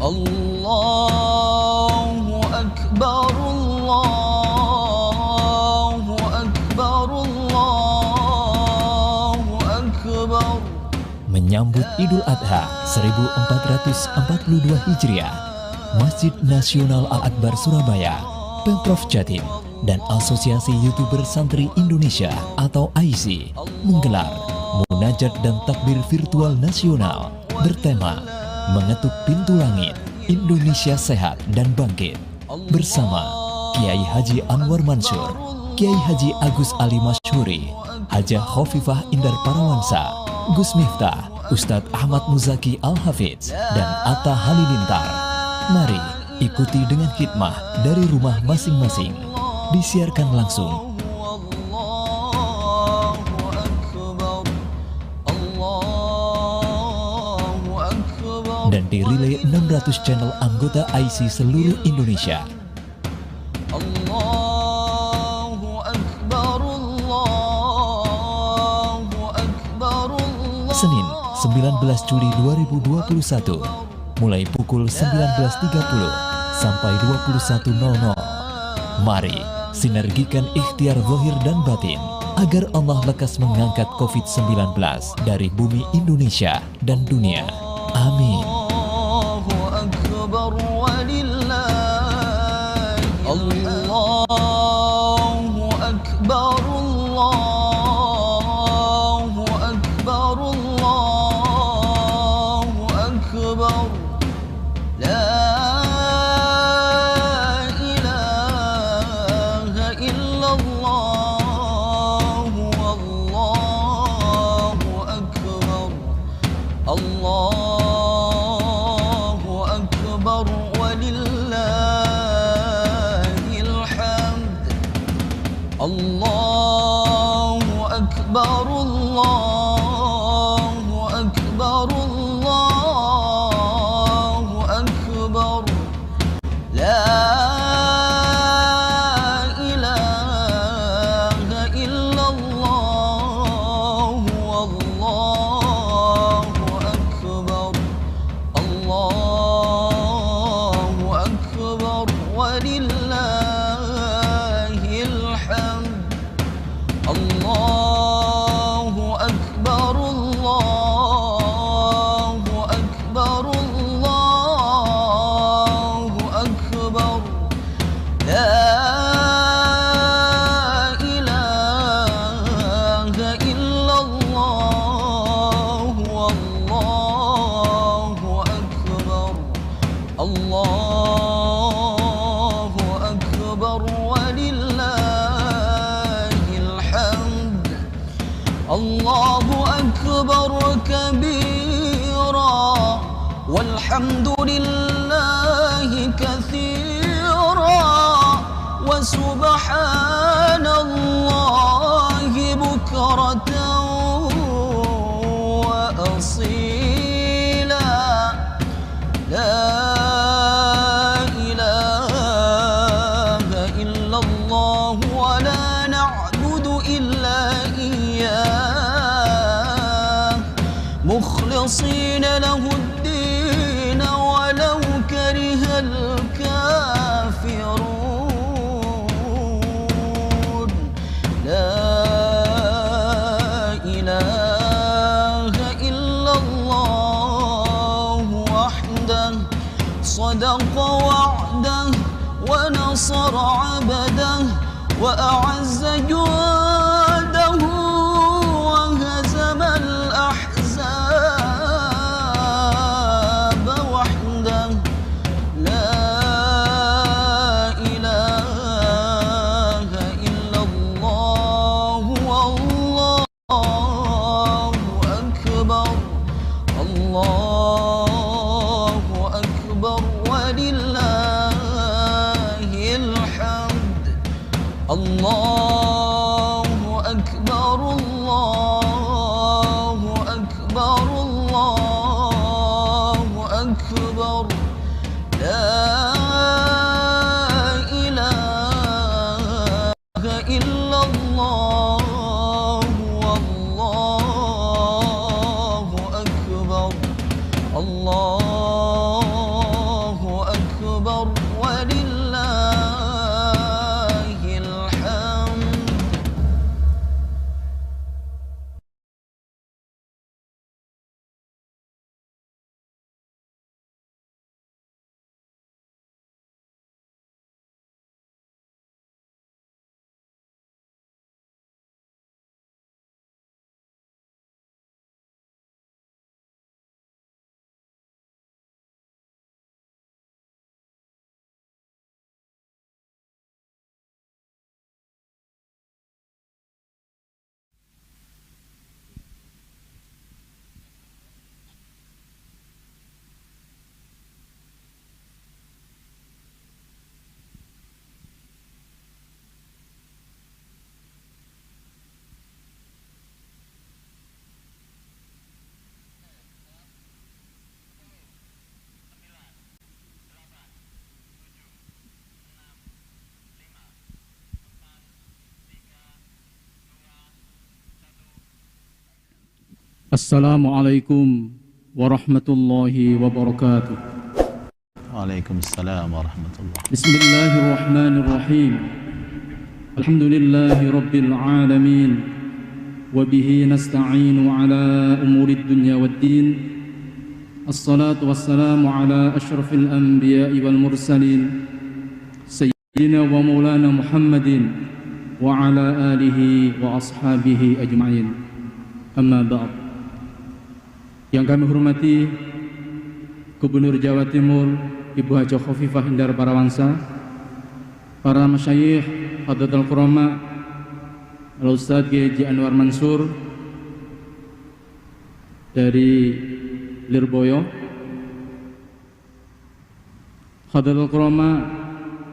Allahu Akbar, Allahu Akbar, Allahu Akbar. Menyambut Idul Adha 1442 Hijriah, Masjid Nasional Al-Akbar Surabaya, Pemprov Jatim, dan Asosiasi YouTuber Santri Indonesia atau AISI menggelar munajat dan takbir virtual nasional bertema Mengetuk Pintu Langit, Indonesia Sehat dan Bangkit, bersama Kiai Haji Anwar Mansur, Kiai Haji Agus Ali Masyhuri, Hajah Khofifah Indar Parawansa, Gus Miftah, Ustadz Ahmad Muzaki Al-Hafidz, dan Atta Halilintar. Mari ikuti dengan khidmah dari rumah masing-masing. Disiarkan langsung dan dirilai 600 channel anggota AISI seluruh Indonesia. Allahu Akbar, Allahu Akbar, Senin 19 Juli 2021 mulai pukul 19.30 sampai 21.00. Mari sinergikan ikhtiar zahir dan batin agar Allah lekas mengangkat COVID-19 dari bumi Indonesia dan dunia. Amin. Akbar walillahi Allahu Akbar, Allahu Akbar, Allahu Akbar. La ilaha illallah, Allahu Akbar, Allahu Akbar walillahil hamd. Allahu Akbar, Allahu Akbar, Allahu Akbar. La ilaha illallah, Allahu Akbar, Allahu Akbar walillahil hamd. Allahu Akbar, Allahu Akbar, Allahu Akbar. La ilaha illallah, Allahu Akbar, Allahu Akbar walillahil hamd. Allahu Akbar kabira walhamdulillahi katsira wa subhanallahi bukratan wa asila. La ilaha illallah wa la na'budu illa iyyah mukhlisina lahu ad-din walau karihal kafirun. La ilaha illallah wahdah sadaqa wa'dah wa nasara 'abdah wa a'azza juhdahu wa hazama al-ahzab wahdah. La ilaha illallah, Allahu Akbar, Allahu Akbar walillahil hamd. Allahu Akbar, Allahu Akbar, Allahu Akbar. La ilaha illallah, Allahu Akbar, Allahu Assalamualaikum warahmatullahi wabarakatuh. Waalaikumsalam warahmatullahi. Bismillahirrahmanirrahim. Alhamdulillahi rabbil alamin. Wabihi nasta'inu ala umurid dunya waddin. Assalatu wassalamu ala ashrafil anbiya'i wal mursalin Sayyidina wa maulana Muhammadin wa ala alihi wa ashabihi ajma'in. Amma ba'd. Yang kami hormati Gubernur Jawa Timur Ibu Haja Khofifah Indar Parawansa, para masyayikh, Hadratul Qurama, Al-Ustadz G.J. Anwar Mansur dari Lirboyo, Hadratul Qurama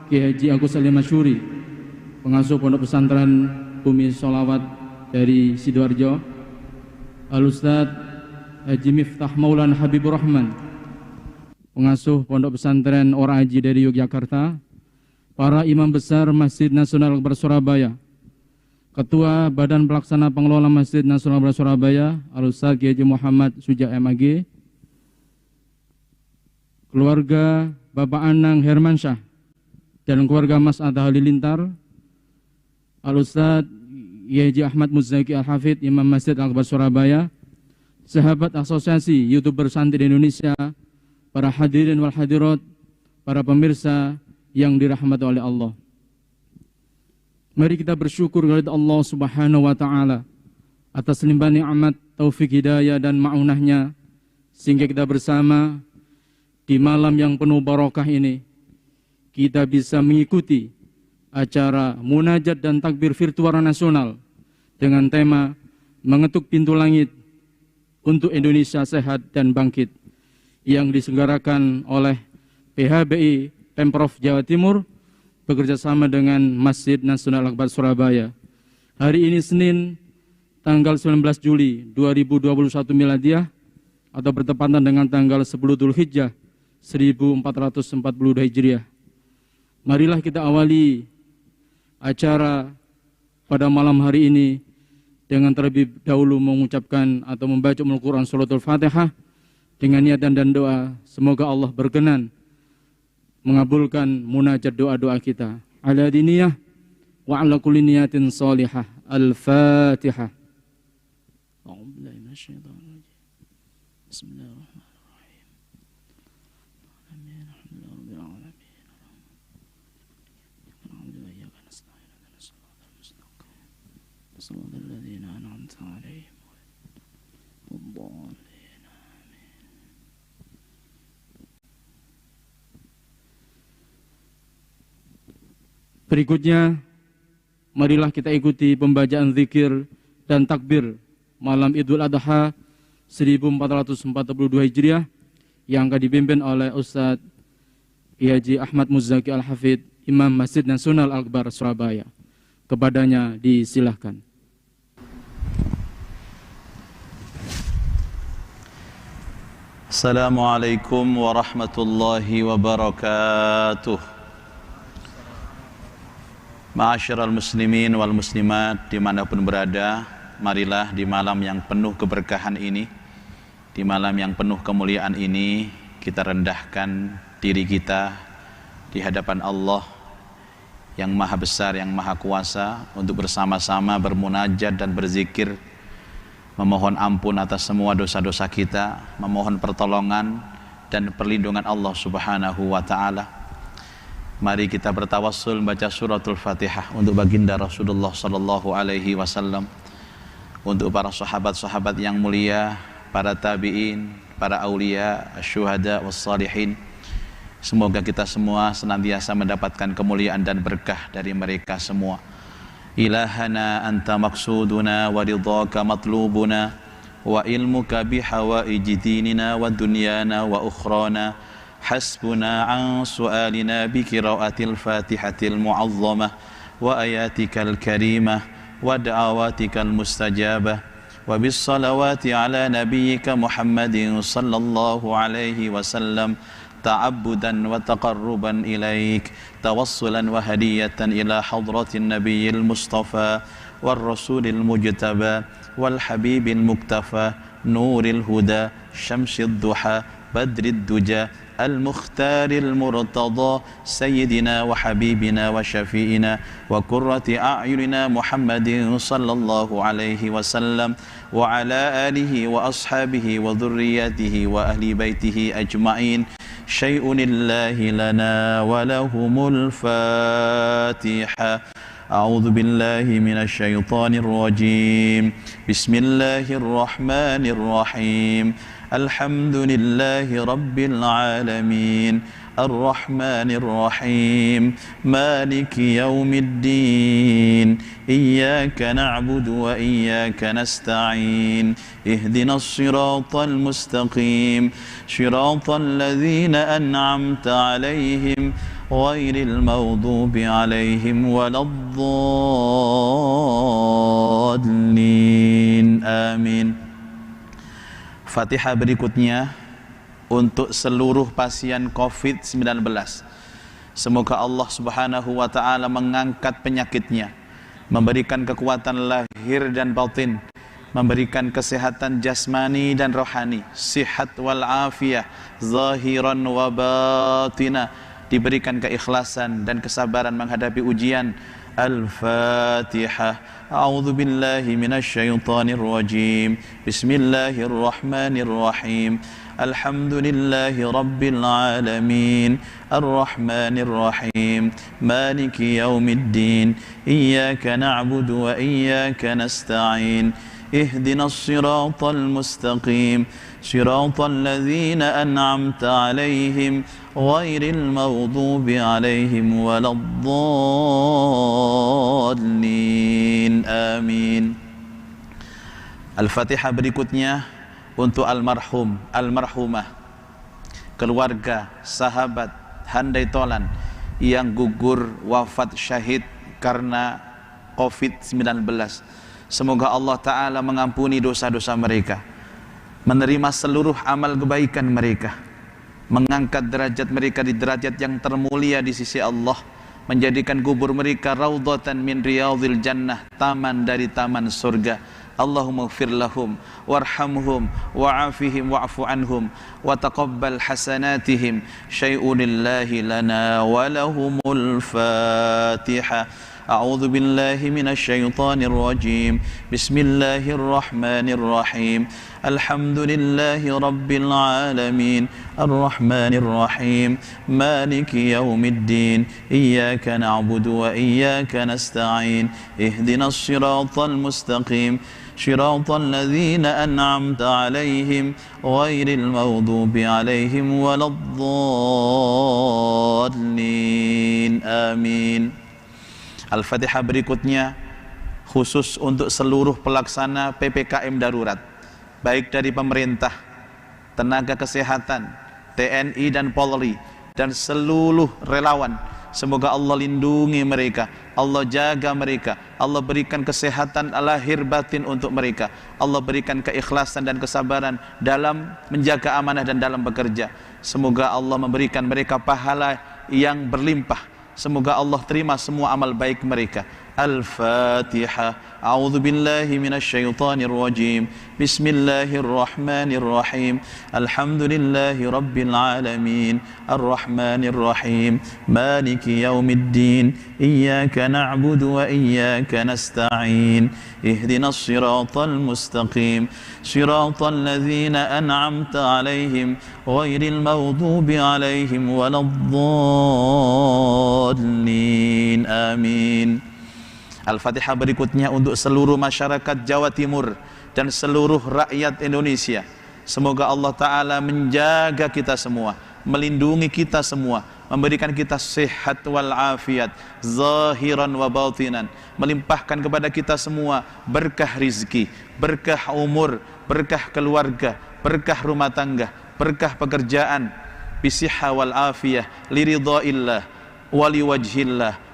G.H. Agus Ali Masyuri, pengasuh Pondok Pesantren Bumi Sholawat dari Sidoarjo, Al-Ustadz Haji Miftah Maulana Habibur Rahman, pengasuh Pondok Pesantren Ora Haji dari Yogyakarta, para imam besar Masjid Nasional Al-Akbar Surabaya, Ketua Badan Pelaksana Pengelola Masjid Nasional Al-Akbar Surabaya, Al-Ustadz G.J. Muhammad Suja MAG, keluarga Bapak Anang Hermansyah dan keluarga Mas Atta Halilintar, Al-Ustadz Y.J. Ahmad Muzaki Al-Hafidh, Imam Masjid Al-Akbar Surabaya, sahabat asosiasi YouTuber Santri Indonesia, para hadirin wal hadirat, para pemirsa yang dirahmati oleh Allah. Mari kita bersyukur kepada Allah Subhanahu wa taala atas limpah nikmat, taufik hidayah dan ma'unahnya, sehingga kita bersama di malam yang penuh barokah ini kita bisa mengikuti acara munajat dan takbir virtual nasional dengan tema mengetuk pintu langit untuk Indonesia sehat dan bangkit, yang diselenggarakan oleh PHBI Pemprov Jawa Timur bekerjasama dengan Masjid Nasional Al-Akbar Surabaya. Hari ini Senin tanggal 19 Juli 2021 Miladiah atau bertepatan dengan tanggal 10 Dzulhijjah 1442 Hijriah. Marilah kita awali acara pada malam hari ini dengan terlebih dahulu mengucapkan atau membaca Al-Quran Suratul Fatihah dengan niatan dan doa, semoga Allah berkenan mengabulkan munajat doa-doa kita. Ala diniyah wa ala kulli niyatin salihah. Al-Fatihah. A'udzubillahi minasyaitonir rajim. Bismillahirrahmanirrahim. Amin. Alhamdulillahirabbil alamin. Alhamdulillahi wa nasta'inu wa nastaghfiruh mustaqim. Shiratal ladzina an'amta 'alaihim wad-dallin. Berikutnya, marilah kita ikuti pembacaan zikir dan takbir malam Idul Adha 1442 Hijriah yang akan dipimpin oleh Ustadz Haji Ahmad Muzaki Al-Hafidh, Imam Masjid Nasional Al-Akbar Surabaya. Kepadanya disilahkan. Assalamualaikum warahmatullahi wabarakatuh. Ma'asyiral muslimin wal muslimat dimanapun berada, marilah di malam yang penuh keberkahan ini, di malam yang penuh kemuliaan ini, kita rendahkan diri kita di hadapan Allah yang maha besar, yang maha kuasa, untuk bersama-sama bermunajat dan berzikir, memohon ampun atas semua dosa-dosa kita, memohon pertolongan dan perlindungan Allah Subhanahu wa ta'ala. Mari kita bertawassul membaca suratul Fatihah untuk baginda Rasulullah sallallahu alaihi wasallam, untuk para sahabat-sahabat yang mulia, para tabi'in, para aulia, syuhada wassalihin. Semoga kita semua senantiasa mendapatkan kemuliaan dan berkah dari mereka semua. Ilahana anta maksuduna wa ridhaka matlubuna wa ilmuka bihawaiji dinina wa dunyana wa ukhrana. حسبنا عن سؤالنا بقراءة الفاتحة المعظمة وآياتك الكريمة ودعواتك المستجابة وبالصلوات على نبيك محمد صلى الله عليه وسلم تعبدا وتقربا إليك توصلا وهدية إلى حضرة النبي المصطفى والرسول المجتبى والحبيب المكتفى نور الهدى شمس الضحى بدر الدجى المختار المرتضى سيدنا وحبيبنا وشفيئنا وقرة أعيننا محمد صلى الله عليه وسلم وعلى آله وأصحابه وذرياته وأهل بيته أجمعين شيء لله لنا ولهم الفاتحة أعوذ بالله من الشيطان الرجيم بسم الله الرحمن الرحيم الحمد لله رب العالمين الرحمن الرحيم مالك يوم الدين إياك نعبد وإياك نستعين اهدنا الصراط المستقيم صراط الذين أنعمت عليهم غير المغضوب عليهم ولا الضالين آمين. Fatihah berikutnya untuk seluruh pasien COVID-19. Semoga Allah Subhanahu wa taala mengangkat penyakitnya, memberikan kekuatan lahir dan batin, memberikan kesehatan jasmani dan rohani, sihat wal afiyah, zahiran wa batina, diberikan keikhlasan dan kesabaran menghadapi ujian. Al-Fatihah. A'udzu billahi minasyaitonir rajim. Bismillahirrahmanirrahim. Alhamdulillahi rabbil alamin. Arrahmanir rahim. Maliki yaumiddin. Iyyaka na'budu wa iyyaka nasta'in. اهدنا الصراط المستقيم صراط الذين أنعمت عليهم غير المغضوب عليهم ولا الضالين آمين. Al-Fatihah berikutnya untuk almarhum, almarhumah, keluarga, sahabat, handai tolan yang gugur wafat syahid karena COVID-19. Semoga Allah Ta'ala mengampuni dosa-dosa mereka, menerima seluruh amal kebaikan mereka, mengangkat derajat mereka di derajat yang termulia di sisi Allah, menjadikan kubur mereka raudhatan min riyadhil jannah, taman dari taman surga. Allahumma ighfir lahum warhamhum wa'afihim wa'fu anhum wa taqabbal hasanatihim syai'un lillahi lana wa lahumul Fatihah. أعوذ بالله من الشيطان الرجيم بسم الله الرحمن الرحيم الحمد لله رب العالمين الرحمن الرحيم مالك يوم الدين إياك نعبد وإياك نستعين اهدنا الصراط المستقيم صراط الذين أنعمت عليهم غير المغضوب عليهم ولا الضالين آمين. Al-Fatihah berikutnya khusus untuk seluruh pelaksana PPKM darurat, baik dari pemerintah, tenaga kesehatan, TNI dan Polri, dan seluruh relawan. Semoga Allah lindungi mereka, Allah jaga mereka, Allah berikan kesehatan lahir batin untuk mereka, Allah berikan keikhlasan dan kesabaran dalam menjaga amanah dan dalam bekerja. Semoga Allah memberikan mereka pahala yang berlimpah. Semoga Allah terima semua amal baik mereka. Al-Fatihah. A'udzu billahi minasyaitonir rajim. Bismillahirrahmanirrahim. Alhamdulillahi rabbil alamin. Arrahmanir rahim. Maliki yaumiddin. Iyyaka na'budu wa iyyaka nasta'in. Ihdinas siratal mustaqim. Siratal ladzina an'amta 'alaihim ghairil maghdubi 'alaihim waladdallin. Amin. Al-Fatihah berikutnya untuk seluruh masyarakat Jawa Timur dan seluruh rakyat Indonesia. Semoga Allah Ta'ala menjaga kita semua, melindungi kita semua, memberikan kita sehat wal afiat, zahiran wa batinan, melimpahkan kepada kita semua berkah rizki, berkah umur, berkah keluarga, berkah rumah tangga, berkah pekerjaan, bisihha wal afiyah, liridhaillah, wali wajhillah,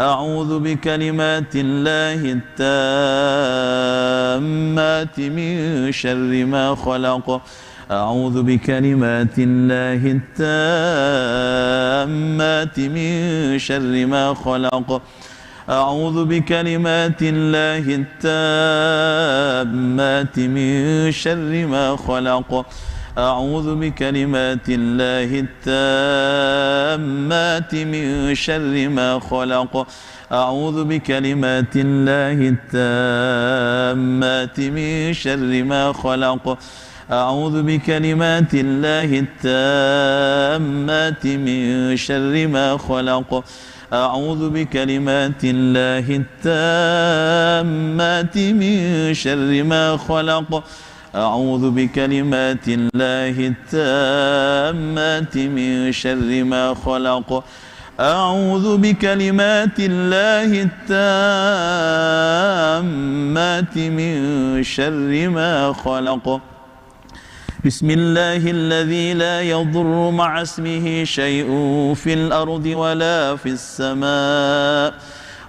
أعوذ بكلمات الله التامات من شر ما خلق أعوذ بكلمات الله التامات من شر ما خلق أعوذ بكلمات الله التامات من شر ما خلق أعوذ بكلمات الله التامات من شر ما خلق أعوذ بكلمات الله التامات من شر ما خلق أعوذ بكلمات الله التامات من شر ما خلق أعوذ بكلمات الله التامات من شر ما خلق أعوذ بكلمات الله التامات من شر ما خلق أعوذ بكلمات الله التامات من شر ما خلق بسم الله الذي لا يضر مع اسمه شيء في الأرض ولا في السماء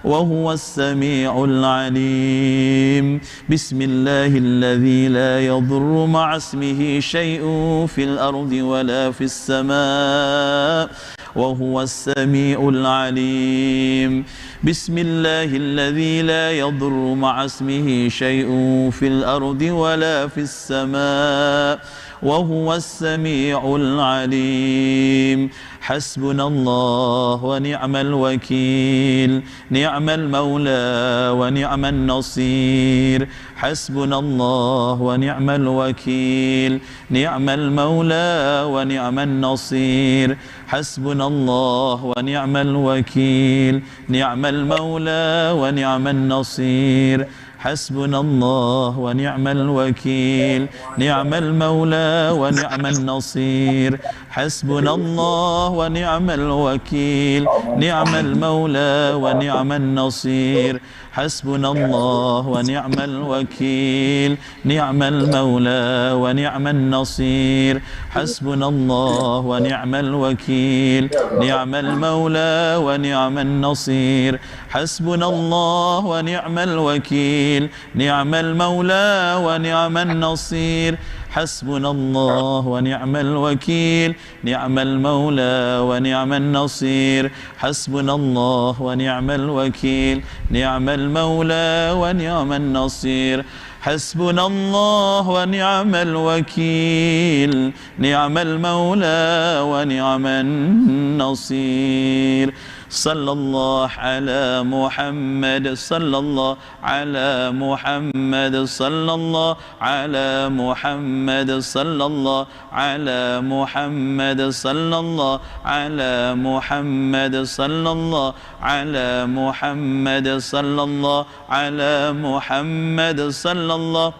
وهو السميع العليم بسم الله الذي لا يضر مع اسمه شيء في الأرض ولا في السماء وهو السميع العليم بسم الله الذي لا يضر مع اسمه شيء في الأرض ولا في السماء وهو السميع العليم حسبنا الله ونعم الوكيل نعم المولى ونعم النصير حسبنا الله ونعم الوكيل نعم المولى ونعم النصير حسبنا الله ونعم الوكيل نعم المولى ونعم النصير حسبنا الله ونعم الوكيل نعم المولى ونعم النصير حسبنا الله ونعم الوكيل نعم المولى ونعم النصير حسبنا الله ونعم الوكيل نعم المولى ونعم النصير حسبنا الله ونعم الوكيل نعم المولى ونعم النصير حسبنا الله ونعم الوكيل نعم المولى ونعم النصير حسبنا الله ونعم الوكيل نعم المولى ونعم النصير حسبنا الله ونعم الوكيل نعم المولى ونعم النصير حسبنا الله ونعم الوكيل نعم المولى ونعم النصير صلى الله على محمد صلى الله على محمد صلى الله على محمد صلى الله على محمد صلى الله على محمد صلى الله على محمد صلى الله على محمد صلى الله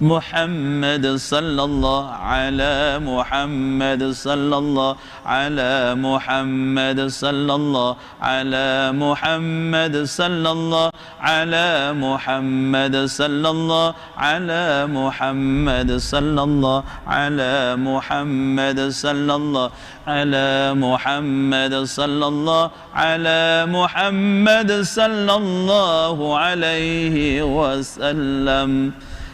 محمد صلى الله على محمد صلى الله على محمد صلى الله على محمد صلى الله على محمد صلى الله على محمد صلى الله على محمد صلى الله على محمد صلى الله على محمد صلى الله عليه وسلم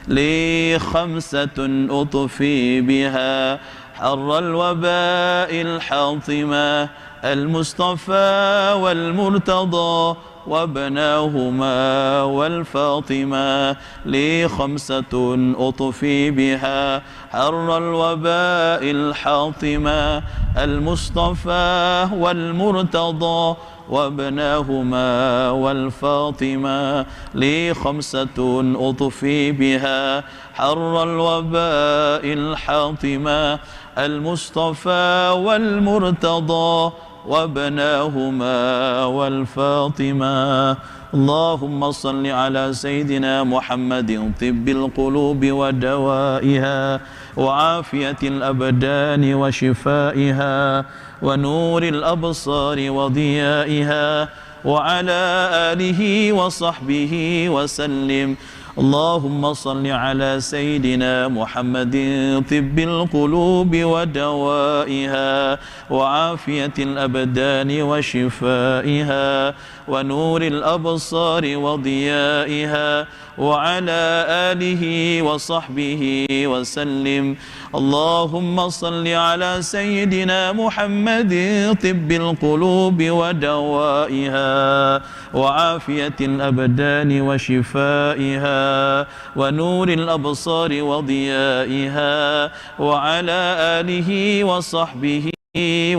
لي خمسة أطفي بها حر الوباء الحاطمة المصطفى والمرتضى وابناهما والفاطمة لي خمسة أطفي بها حر الوباء الحاطمة المصطفى والمرتضى وابناهما والفاطمة لي خمسة أطفي بها حر الوباء الحاطمة المصطفى والمرتضى وابناهما والفاطمة اللهم صل على سيدنا محمد طب القلوب ودوائها وعافية الأبدان وشفائها ونور الأبصار وضيائها وعلى آله وصحبه وسلم اللهم صل على سيدنا محمد طب القلوب ودوائها وعافية الأبدان وشفائها ونور الأبصار وضيائها وعلى آله وصحبه وسلم. اللهم صل على سيدنا محمد طب القلوب ودوائها وعافية الأبدان وشفائها ونور الأبصار وضيائها وعلى آله وصحبه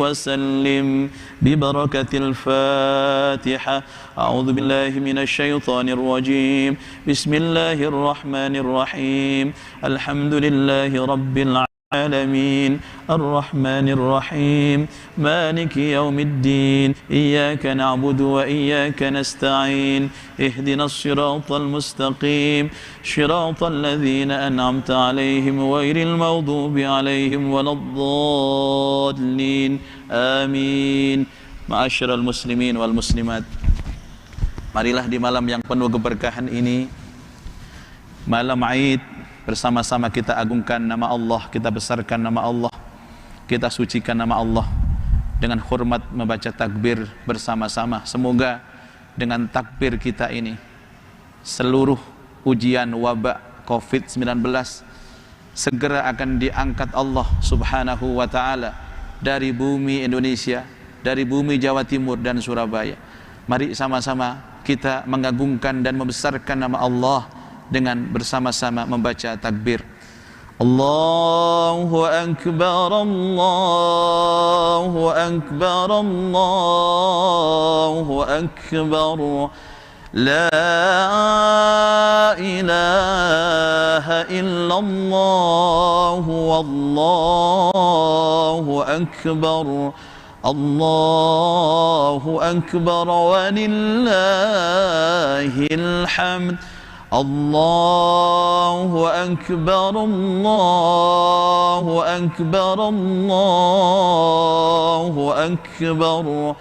وسلم ببركة الفاتحة. أعوذ بالله من الشيطان الرجيم. بسم الله الرحمن الرحيم. الحمد لله رب العالمين الرحمن الرحيم مالك يوم الدين إياك نعبد وإياك نستعين اهدنا الصراط المستقيم صراط الذين أنعمت عليهم غير المغضوب عليهم ولا الضالين آمين. Ma'asyiral muslimin wal muslimat, marilah di malam yang penuh keberkahan ini, malam Aid, bersama-sama kita agungkan nama Allah, kita besarkan nama Allah, kita sucikan nama Allah dengan hormat membaca takbir bersama-sama. Semoga dengan takbir kita ini seluruh ujian wabak COVID-19 segera akan diangkat Allah subhanahu wa ta'ala dari bumi Indonesia, dari bumi Jawa Timur dan Surabaya. Mari sama-sama kita mengagungkan dan membesarkan nama Allah dengan bersama-sama membaca takbir. Allahu Akbar, Allahu Akbar, Allahu Akbar. La ilaha illallah, wallahu akbar. Allahu akbar walillahil hamd. Allahu akbar, Allahu akbar, Allahu akbar.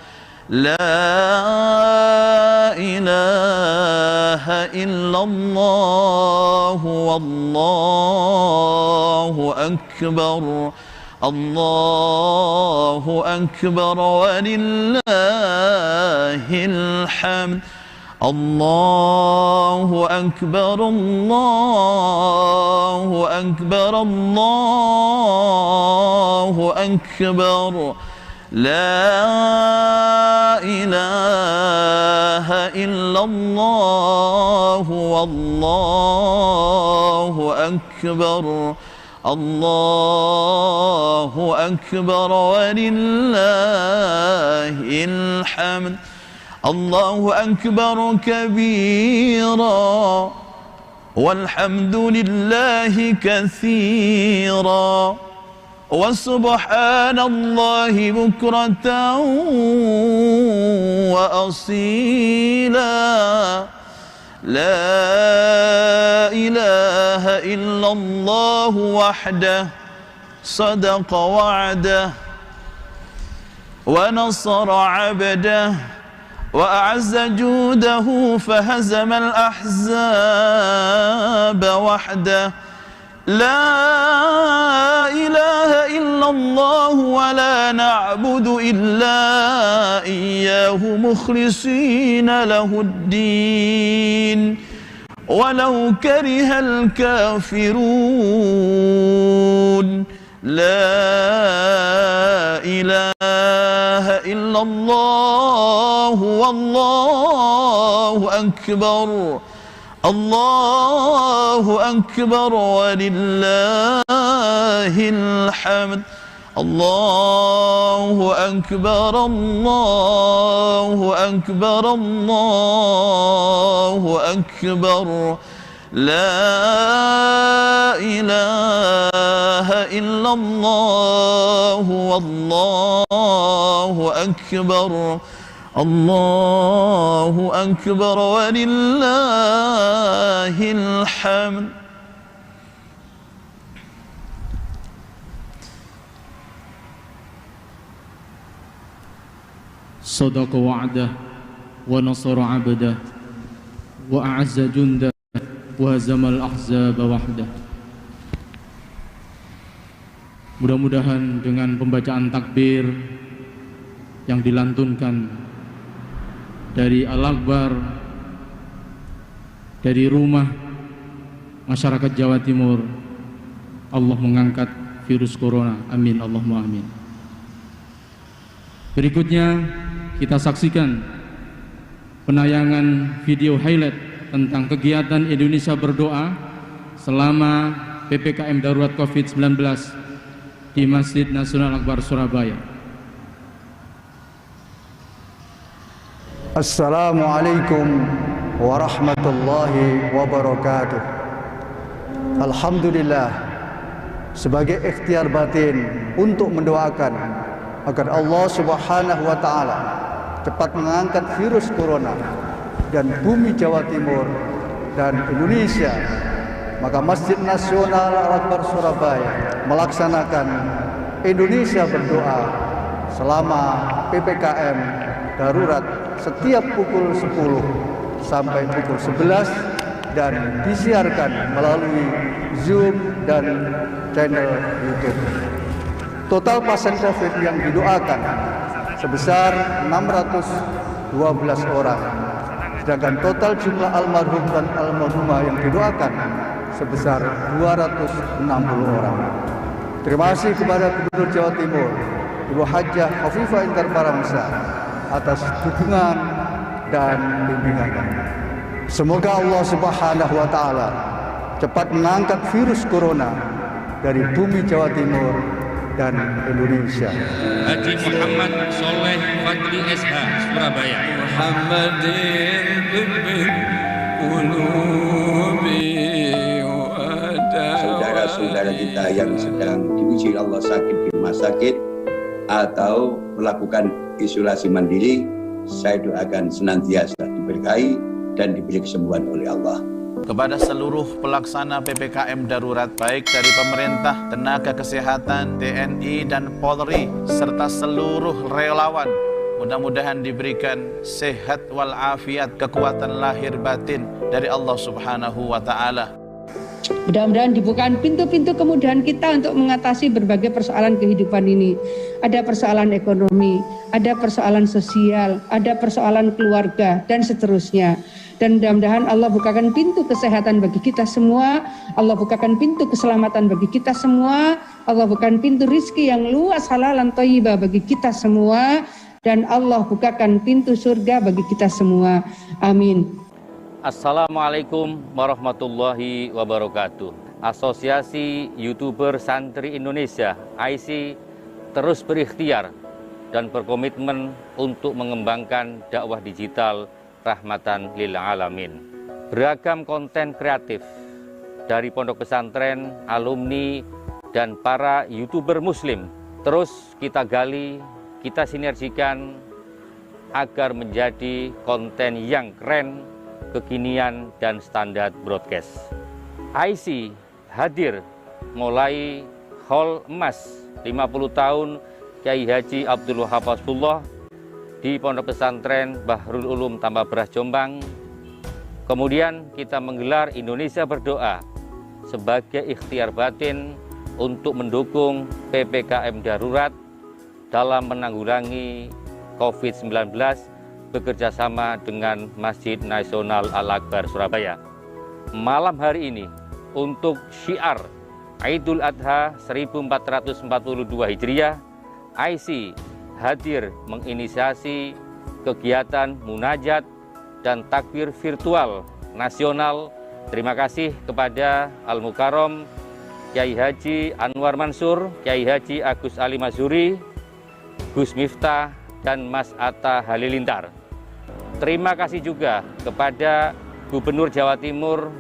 La ilaha illallah, wallahu akbar. Allahu akbar walillahil hamd. Allahu akbar, Allahu akbar, Allahu akbar. La ilaha illallah, wallahu akbar. Allahu akbar walillahil hamd. Allahu akbar kabira walhamdulillahi katsira wa subhanallahi bukratan wa asila. La ilaha illallah wahdah sadaqa wa'dah wa nasara 'abdah wa a'azza judahu fahazama al-ahzaba wahdah. La ilaha illallah wa la na'budu illa iyyahu mukhlisina lahuddin walau karihal kafirun. La ilaha illallah wallahu akbar. Allahu akbar walillahil hamd. Allahu akbar, Allahu akbar, Allahu akbar. La ilaha illallah wallahu akbar. Allahu akbar walillahil hamd. Sadaqa wa'dah wa nasara 'abdah wa a'azza jundah wa hazamal ahzaba wahdah. Mudah-mudahan dengan pembacaan takbir yang dilantunkan dari Al-Akbar, dari rumah masyarakat Jawa Timur, Allah mengangkat virus corona. Amin, Allahumma amin. Berikutnya kita saksikan penayangan video highlight tentang kegiatan Indonesia berdoa selama PPKM Darurat COVID-19 di Masjid Nasional Akbar Surabaya. Assalamualaikum warahmatullahi wabarakatuh. Alhamdulillah, sebagai ikhtiar batin untuk mendoakan agar Allah Subhanahu wa taala cepat mengangkat virus corona dan bumi Jawa Timur dan Indonesia, maka Masjid Nasional Al-Akbar Surabaya melaksanakan Indonesia berdoa selama PPKM darurat setiap pukul 10 sampai pukul 11 dan disiarkan melalui Zoom dan channel YouTube. Total pasien COVID yang didoakan sebesar 612 orang, sedangkan total jumlah almarhum dan almarhumah yang didoakan sebesar 260 orang. Terima kasih kepada Gubernur Jawa Timur, Ibu Hajah Khofifah Indar Parawansa atas dukungan dan bimbingannya. Semoga Allah Subhanahu wa taala cepat mengangkat virus corona dari bumi Jawa Timur dan Indonesia. Haji Muhammad Soleh Fadli SH, Surabaya. Muhammadin bimbing qulubi wa saudara-saudara kita yang sedang diuji Allah sakit di rumah sakit atau melakukan isolasi mandiri, saya doakan senantiasa diberkahi dan diberi kesembuhan oleh Allah. Kepada seluruh pelaksana PPKM darurat, baik dari pemerintah, tenaga kesehatan, TNI dan Polri, serta seluruh relawan, mudah-mudahan diberikan sehat walafiat, kekuatan lahir batin dari Allah Subhanahu wa ta'ala. Mudah-mudahan dibukakan pintu-pintu kemudahan kita untuk mengatasi berbagai persoalan kehidupan ini. Ada persoalan ekonomi, ada persoalan sosial, ada persoalan keluarga, dan seterusnya. Dan mudah-mudahan Allah bukakan pintu kesehatan bagi kita semua, Allah bukakan pintu keselamatan bagi kita semua, Allah bukakan pintu rizki yang luas halalan thayyibah bagi kita semua, dan Allah bukakan pintu surga bagi kita semua. Amin. Assalamualaikum warahmatullahi wabarakatuh. Asosiasi YouTuber Santri Indonesia (AISI) terus berikhtiar dan berkomitmen untuk mengembangkan dakwah digital rahmatan lil alamin. Beragam konten kreatif dari pondok pesantren, alumni, dan para YouTuber muslim terus kita gali, kita sinergikan agar menjadi konten yang keren, kekinian, dan standar broadcast. AISI hadir mulai Hall Emas 50 tahun Kiai Haji Abdul Wahab Hasbullah di Pondok Pesantren Bahrul Ulum Tambah Beras Jombang. Kemudian kita menggelar Indonesia Berdoa sebagai ikhtiar batin untuk mendukung PPKM darurat dalam menanggulangi COVID-19 bekerjasama dengan Masjid Nasional Al-Akbar Surabaya. Malam hari ini untuk syiar Idul Adha 1442 Hijriah, AISI hadir menginisiasi kegiatan munajat dan takbir virtual nasional. Terima kasih kepada Al-Mukarram Kiai Haji Anwar Mansur, Kiai Haji Agus Ali Mazuri, Gus Miftah, dan Mas Atta Halilintar. Terima kasih juga kepada Gubernur Jawa Timur,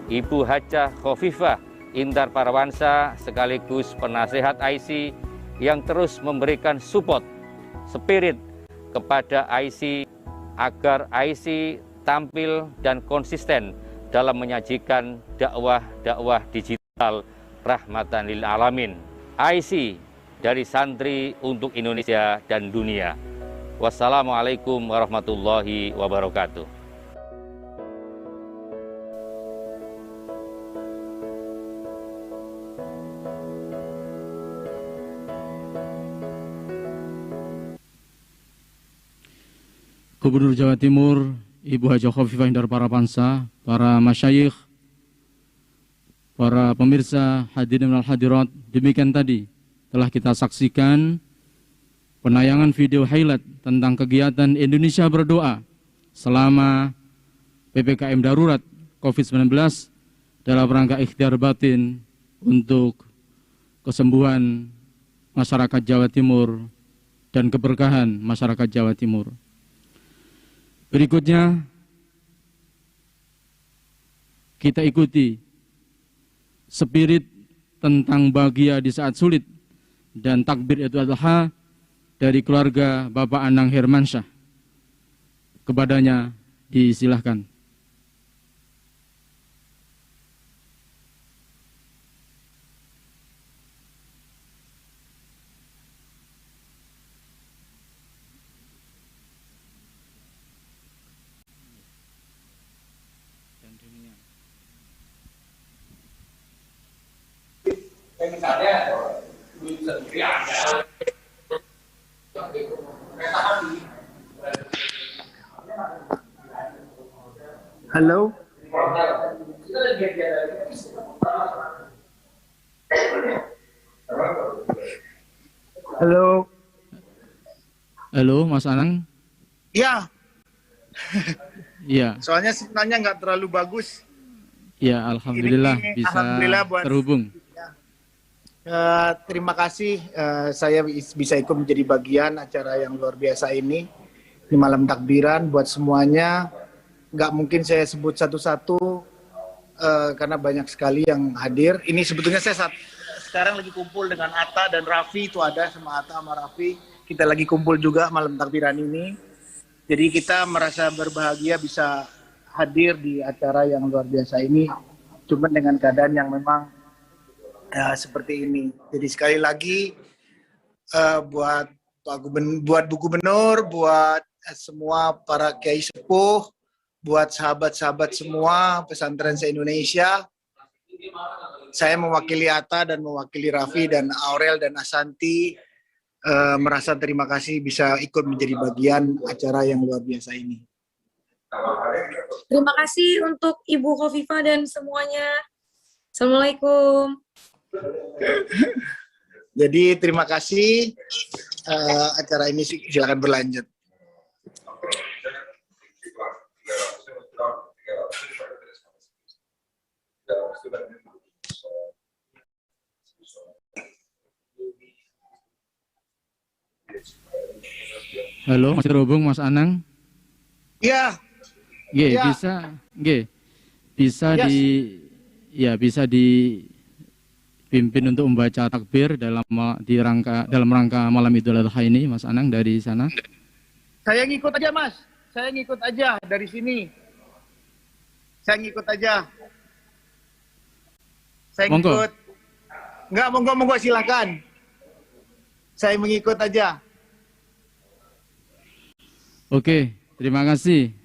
Ibu Hajah Khofifah Indar Parawansa, sekaligus penasehat AISI yang terus memberikan support, spirit kepada AISI agar AISI tampil dan konsisten dalam menyajikan dakwah digital rahmatan lil alamin. AISI dari santri untuk Indonesia dan dunia. Wassalamualaikum warahmatullahi wabarakatuh. Gubernur Jawa Timur, Ibu Haji Khofifah Indar Parawansa, para masyayikh, para pemirsa hadirin wal hadirat, demikian tadi telah kita saksikan penayangan video highlight tentang kegiatan Indonesia berdoa selama PPKM darurat COVID-19 dalam rangka ikhtiar batin untuk kesembuhan masyarakat Jawa Timur dan keberkahan masyarakat Jawa Timur. Berikutnya kita ikuti spirit tentang bahagia di saat sulit dan takbir Idul Adha dari keluarga Bapak Anang Hermansyah. Kepadanya disilahkan. Halo. Halo. Halo, Mas Anang. Ya. Iya. Soalnya sinyalnya nggak terlalu bagus. Ya, alhamdulillah Ini bisa alhamdulillah terhubung. Terima kasih saya bisa ikut menjadi bagian acara yang luar biasa ini di malam takbiran buat semuanya. Nggak mungkin saya sebut satu-satu karena banyak sekali yang hadir. Ini sebetulnya saya sekarang lagi kumpul dengan Atta dan Raffi, itu ada sama Atta sama Raffi. Kita lagi kumpul juga malam takbiran ini. Jadi kita merasa berbahagia bisa hadir di acara yang luar biasa ini, cuma dengan keadaan yang memang seperti ini. Jadi sekali lagi buat Bu Gubernur, buat semua para kiai sepuh, buat sahabat-sahabat semua pesantren se-Indonesia, saya mewakili Atta dan mewakili Raffi dan Aurel dan Asanti merasa terima kasih bisa ikut menjadi bagian acara yang luar biasa ini. Terima kasih untuk Ibu Khofifah dan semuanya. Assalamualaikum. Jadi terima kasih, acara ini silakan berlanjut. Halo, masih terhubung Mas Anang? Iya. Nggih, Ya. bisa Yes. bisa dipimpin untuk membaca takbir dalam rangka malam Idul Adha ini, Mas Anang dari sana. Saya ngikut aja, Mas. Saya ngikut aja dari sini. Saya ngikut aja. Saya Monggo. ngikut. Enggak, monggo silakan. Saya mengikut aja. Oke, terima kasih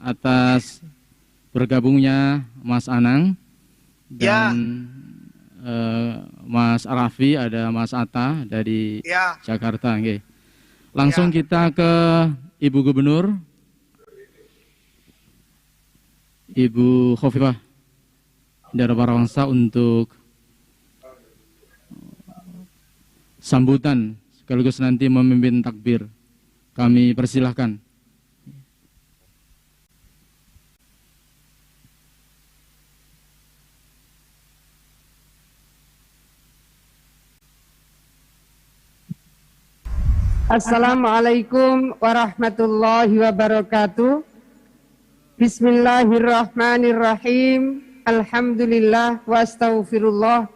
atas bergabungnya Mas Anang dan Mas Raffi, ada Mas Atta dari Jakarta. Oke. Langsung kita ke Ibu Gubernur, Ibu Khofifah Indar Parawansa untuk sambutan sekaligus nanti memimpin takbir. Kami persilahkan. Assalamualaikum warahmatullahi wabarakatuh. Bismillahirrahmanirrahim. Alhamdulillah wa astaghfirullah.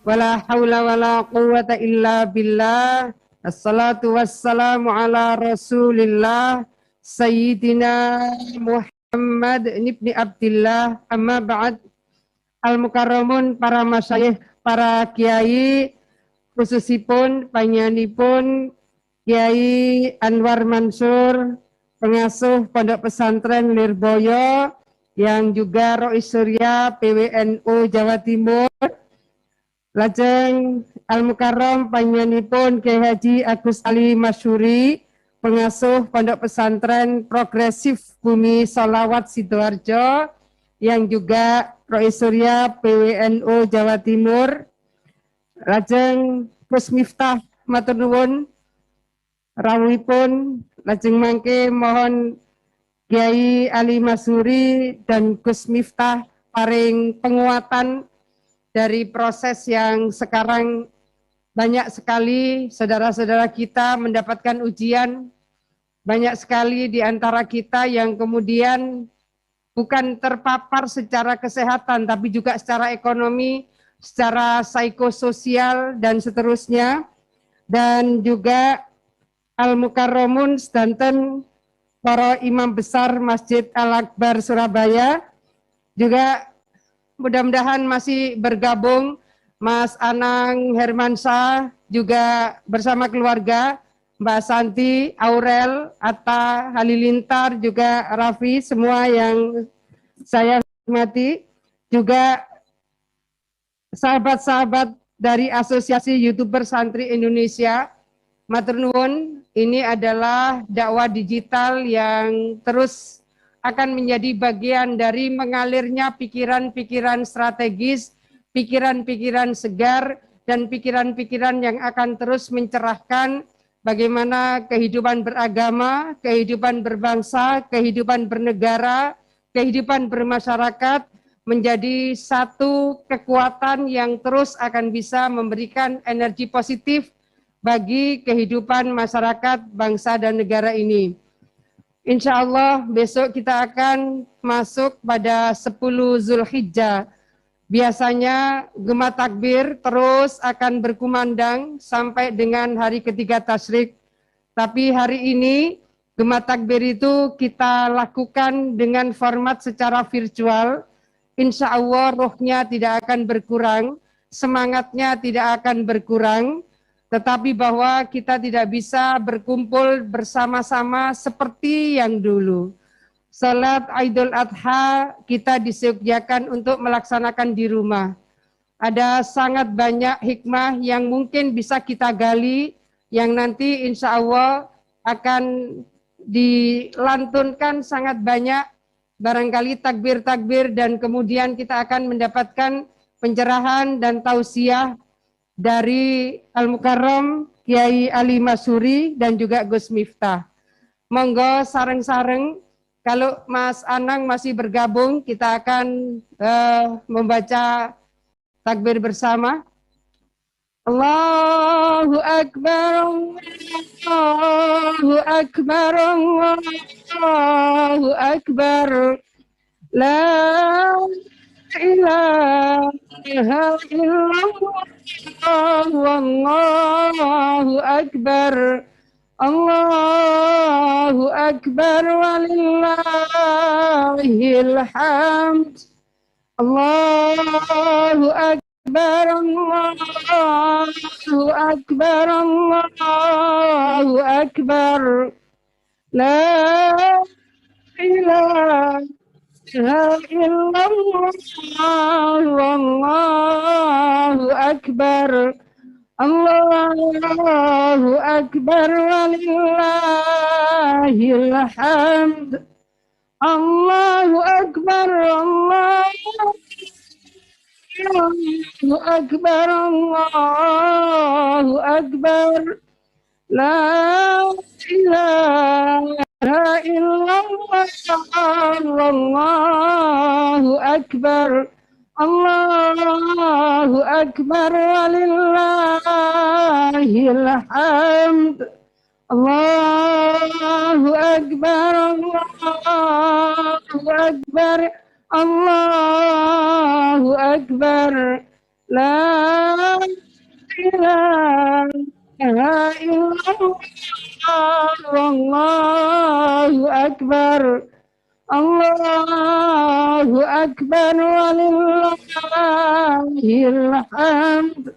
Wala hawla wala quwwata illa billah. Assalatu wassalamu ala rasulillah. Sayyidina Muhammad ibn Abdillah. Amma ba'd. Al-Mukarramun, para masyayikh, para kiai, khususipun panjenenganipun Kiai Anwar Mansur, pengasuh Pondok Pesantren Lirboyo, yang juga Rois Surya PWNU Jawa Timur. Lajeng Al-Mukarram panjenenganipun Kiai Haji Agus Ali Masyuri, pengasuh Pondok Pesantren Progresif Bumi Sholawat Sidoarjo, yang juga Rois Surya PWNU Jawa Timur, lajeng Gus Miftah matur nuwun rawuhipun, lajeng mangke mohon Kiai Ali Masuri dan Gus Miftah paring penguatan dari proses yang sekarang banyak sekali saudara-saudara kita mendapatkan ujian, banyak sekali di antara kita yang kemudian bukan terpapar secara kesehatan, tapi juga secara ekonomi, secara psikososial, dan seterusnya. Dan juga Al-Mukarramun sedanten para imam besar Masjid Al-Akbar Surabaya, juga mudah-mudahan masih bergabung Mas Anang Hermansyah, juga bersama keluarga, Mbak Santi, Aurel, Atta, Halilintar, juga Raffi, semua yang saya hormati, juga sahabat-sahabat dari Asosiasi YouTuber Santri Indonesia. Matur nuwun, ini adalah dakwah digital yang terus akan menjadi bagian dari mengalirnya pikiran-pikiran strategis, pikiran-pikiran segar, dan pikiran-pikiran yang akan terus mencerahkan bagaimana kehidupan beragama, kehidupan berbangsa, kehidupan bernegara, kehidupan bermasyarakat menjadi satu kekuatan yang terus akan bisa memberikan energi positif bagi kehidupan masyarakat, bangsa, dan negara ini. Insya Allah besok kita akan masuk pada 10 Zulhijjah. Biasanya gema takbir terus akan berkumandang sampai dengan hari ketiga tasyrik. Tapi hari ini gema takbir itu kita lakukan dengan format secara virtual. Insya Allah rohnya tidak akan berkurang, semangatnya tidak akan berkurang, tetapi bahwa kita tidak bisa berkumpul bersama-sama seperti yang dulu. Salat Idul Adha kita disediakan untuk melaksanakan di rumah. Ada sangat banyak hikmah yang mungkin bisa kita gali, yang nanti insya Allah akan dilantunkan sangat banyak, barangkali takbir-takbir, dan kemudian kita akan mendapatkan pencerahan dan tausiah dari Al-Mukarram Kiai Ali Masuri dan juga Gus Miftah. Monggo sareng-sareng, kalau Mas Anang masih bergabung, kita akan membaca takbir bersama. Allahu Akbar, Allahu Akbar, Allahu Akbar, la ilaha illallah, Allahu Akbar, Allahu Akbar, walillahil hamd, Allahu Akbar, Allahu Akbar, Allahu Akbar, la ilaha illallah, Allahu Akbar, Allahu Akbar, walillahil hamd, Allahu Akbar, Allahu Akbar, Allahu Akbar, la ilaha illallah, Allahu Akbar, Allahu Akbar, walillahil hamd, Allahu Akbar, Allahu Akbar, Allahu Akbar, la ilaha illallah, Allahu Akbar, Allahu Akbar, walillahil hamd.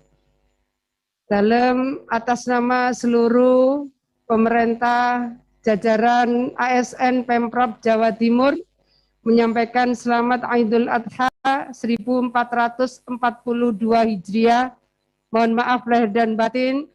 Dalam atas nama seluruh pemerintah jajaran ASN Pemprov Jawa Timur menyampaikan selamat Idul Adha 1442 Hijriah. Mohon maaf lahir dan batin,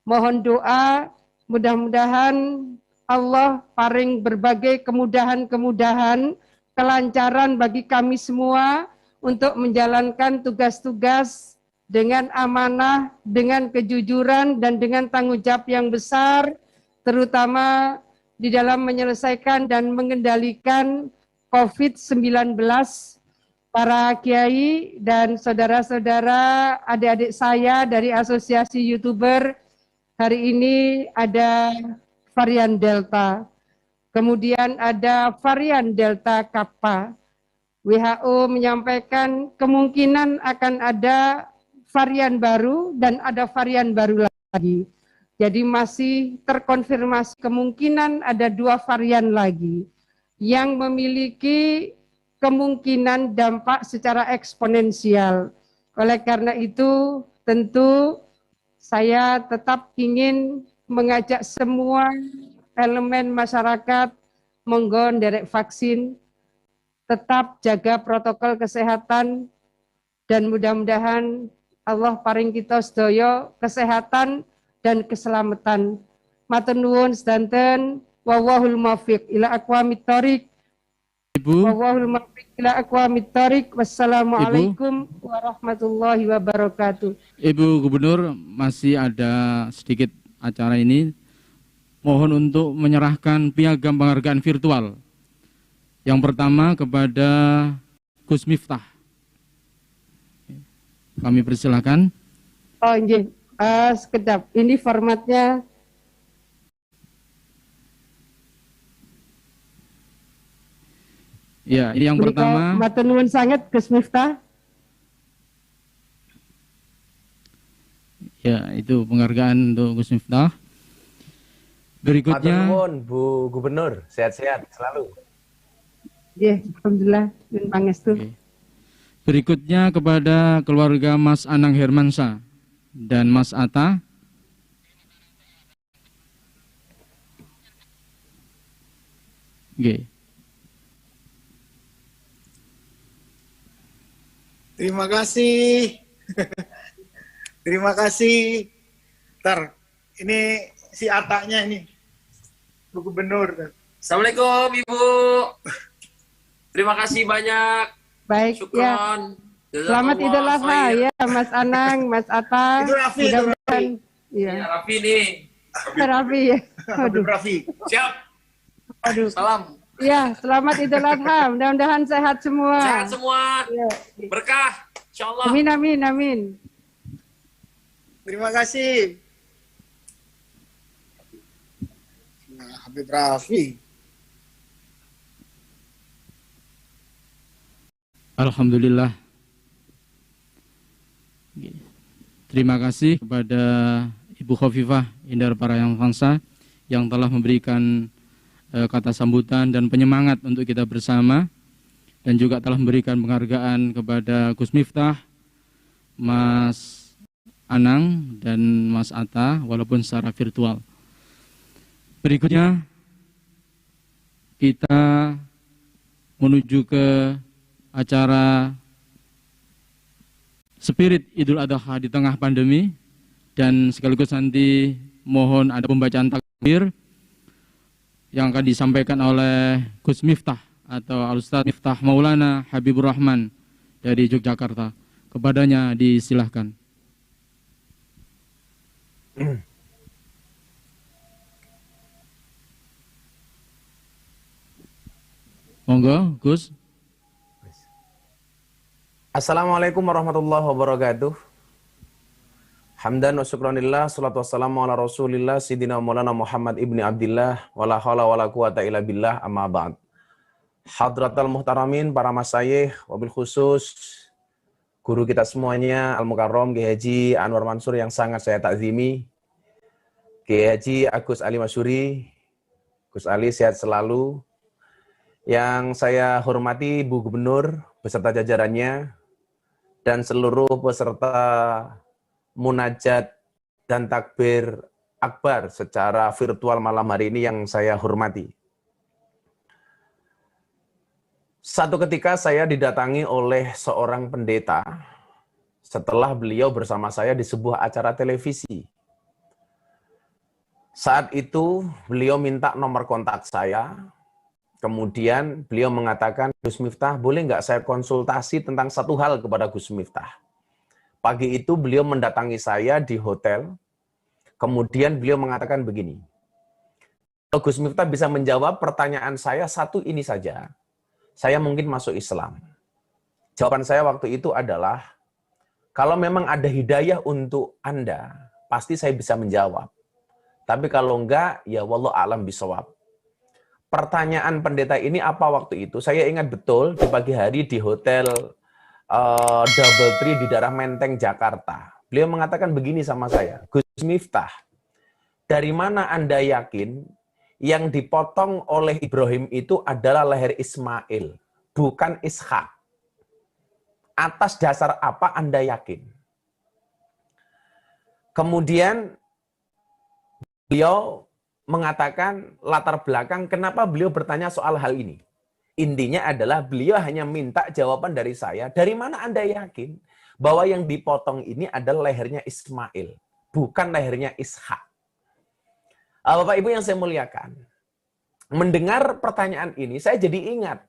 mohon doa, mudah-mudahan Allah paring berbagai kemudahan-kemudahan, kelancaran bagi kami semua untuk menjalankan tugas-tugas dengan amanah, dengan kejujuran, dan dengan tanggung jawab yang besar, terutama di dalam menyelesaikan dan mengendalikan COVID-19. Para kiai dan saudara-saudara, adik-adik saya dari Asosiasi YouTuber, hari ini ada varian Delta, kemudian ada varian Delta Kappa. WHO menyampaikan kemungkinan akan ada varian baru dan ada varian baru lagi. Jadi masih terkonfirmasi kemungkinan ada 2 varian lagi yang memiliki kemungkinan dampak secara eksponensial. Oleh karena itu, tentu saya tetap ingin mengajak semua elemen masyarakat monggo nderek vaksin, tetap jaga protokol kesehatan, dan mudah-mudahan Allah paring kita sedaya kesehatan dan keselamatan. Matur nuwun sedanten, wallahul muwaffiq ila aqwamit thoriq. Ibu. Wallahul muwaffiq ila aqwamit thoriq. Wassalamualaikum warahmatullahi wabarakatuh. Ibu Gubernur, masih ada sedikit acara ini. Mohon untuk menyerahkan piagam penghargaan virtual. Yang pertama kepada Gus Miftah. Kami persilakan. Oh, nggih. Sekedap. Ini formatnya. Ya, ini yang pertama. Matur nuwun sanget Gus Miftah. Ya, itu penghargaan untuk Gus Miftah. Berikutnya. Matur nuwun Bu Gubernur, sehat-sehat selalu. Ya, alhamdulillah dan pangestu. Berikutnya kepada keluarga Mas Anang Hermansyah dan Mas Atta. Oke. Terima kasih. Terima kasih. Ntar, ini si Atanya ini. Bu Gubernur. Assalamualaikum Ibu. Terima kasih banyak. Baik, Syukron. ya. Selamat Idul Adha ya Mas Anang, Mas Atta. Itu Raffi, Mudah-mudahan. Ya, Ya. Raffi nih. Raffi ya. Aduh. Raffi. Siap. Aduh. Salam. Ya, selamat Idul Adha. Mudah-mudahan sehat semua. Sehat semua. Ya. Berkah. Insyaallah. Amin, amin, amin. Terima kasih. Nah, Habib Raffi. Alhamdulillah. Terima kasih kepada Ibu Khofifah Indar Parayangansa yang telah memberikan kata sambutan dan penyemangat untuk kita bersama, dan juga telah memberikan penghargaan kepada Gus Miftah, Mas Anang, dan Mas Atta walaupun secara virtual. Berikutnya kita menuju ke acara Spirit Idul Adha di tengah pandemi, dan sekaligus nanti mohon ada pembacaan takbir yang akan disampaikan oleh Gus Miftah atau Al-Ustaz Miftah Maulana Habibur Rahman dari Yogyakarta. Kepadanya disilahkan. Monggo, Gus. Assalamualaikum warahmatullahi wabarakatuh. Hamdan wa syukranillah, salatu wassalamu ala rasulillah, Sidina Maulana Muhammad ibni Abdillah, wala hawla wala quwata illa billah, amma ba'd. Hadratal muhtaramin, para masyayikh, wabil khusus, guru kita semuanya, Al-Mukarram, Kiai Haji Anwar Mansur yang sangat saya takzimi, Kiai Haji Agus Ali Masyuri, Gus Ali sehat selalu, yang saya hormati Bu Gubernur beserta jajarannya, dan seluruh peserta munajat dan takbir akbar secara virtual malam hari ini yang saya hormati. Satu ketika saya didatangi oleh seorang pendeta setelah beliau bersama saya di sebuah acara televisi. Saat itu beliau minta nomor kontak saya. Kemudian beliau mengatakan, Gus Miftah, boleh nggak saya konsultasi tentang satu hal kepada Gus Miftah? Pagi itu beliau mendatangi saya di hotel. Kemudian beliau mengatakan begini, kalau Gus Miftah bisa menjawab pertanyaan saya satu ini saja, saya mungkin masuk Islam. Jawaban saya waktu itu adalah, kalau memang ada hidayah untuk Anda, pasti saya bisa menjawab. Tapi kalau enggak, ya wallahu a'lam bishawab. Pertanyaan pendeta ini apa waktu itu? Saya ingat betul di pagi hari di hotel Double Tree di daerah Menteng, Jakarta. Beliau mengatakan begini sama saya, Gus Miftah, dari mana Anda yakin yang dipotong oleh Ibrahim itu adalah leher Ismail, bukan Ishak? Atas dasar apa Anda yakin? Kemudian beliau mengatakan latar belakang kenapa beliau bertanya soal hal ini. Intinya adalah beliau hanya minta jawaban dari saya, dari mana Anda yakin bahwa yang dipotong ini adalah lehernya Ismail, bukan lehernya Ishak. Bapak Ibu yang saya muliakan, mendengar pertanyaan ini, saya jadi ingat.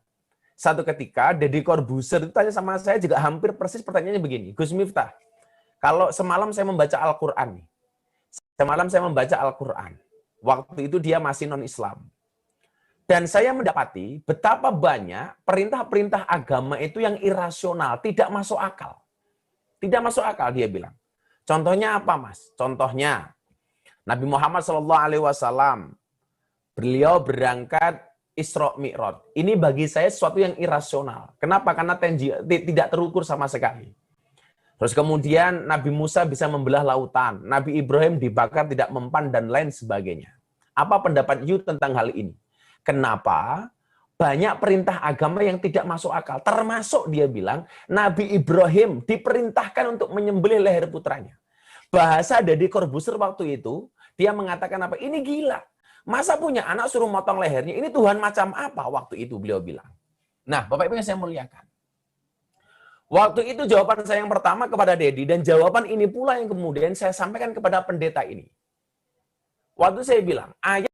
Satu ketika, Deddy Corbuzier itu tanya sama saya juga hampir persis pertanyaannya begini, Gus Miftah, kalau semalam saya membaca Al-Quran, waktu itu dia masih non-Islam. Dan saya mendapati betapa banyak perintah-perintah agama itu yang irasional, tidak masuk akal. Tidak masuk akal, dia bilang. Contohnya apa, Mas? Contohnya, Nabi Muhammad SAW, beliau berangkat Isra Mi'raj. Ini bagi saya sesuatu yang irasional. Kenapa? Karena tidak terukur sama sekali. Terus kemudian Nabi Musa bisa membelah lautan, Nabi Ibrahim dibakar tidak mempan, dan lain sebagainya. Apa pendapat you tentang hal ini? Kenapa banyak perintah agama yang tidak masuk akal? Termasuk dia bilang, Nabi Ibrahim diperintahkan untuk menyembelih leher putranya. Bahasa Deddy Corbuzier waktu itu, dia mengatakan apa? Ini gila. Masa punya anak suruh motong lehernya? Ini Tuhan macam apa? Waktu itu beliau bilang. Nah, Bapak Ibu yang saya muliakan. Waktu itu jawaban saya yang pertama kepada Deddy, dan jawaban ini pula yang kemudian saya sampaikan kepada pendeta ini. Waktu saya bilang, ayat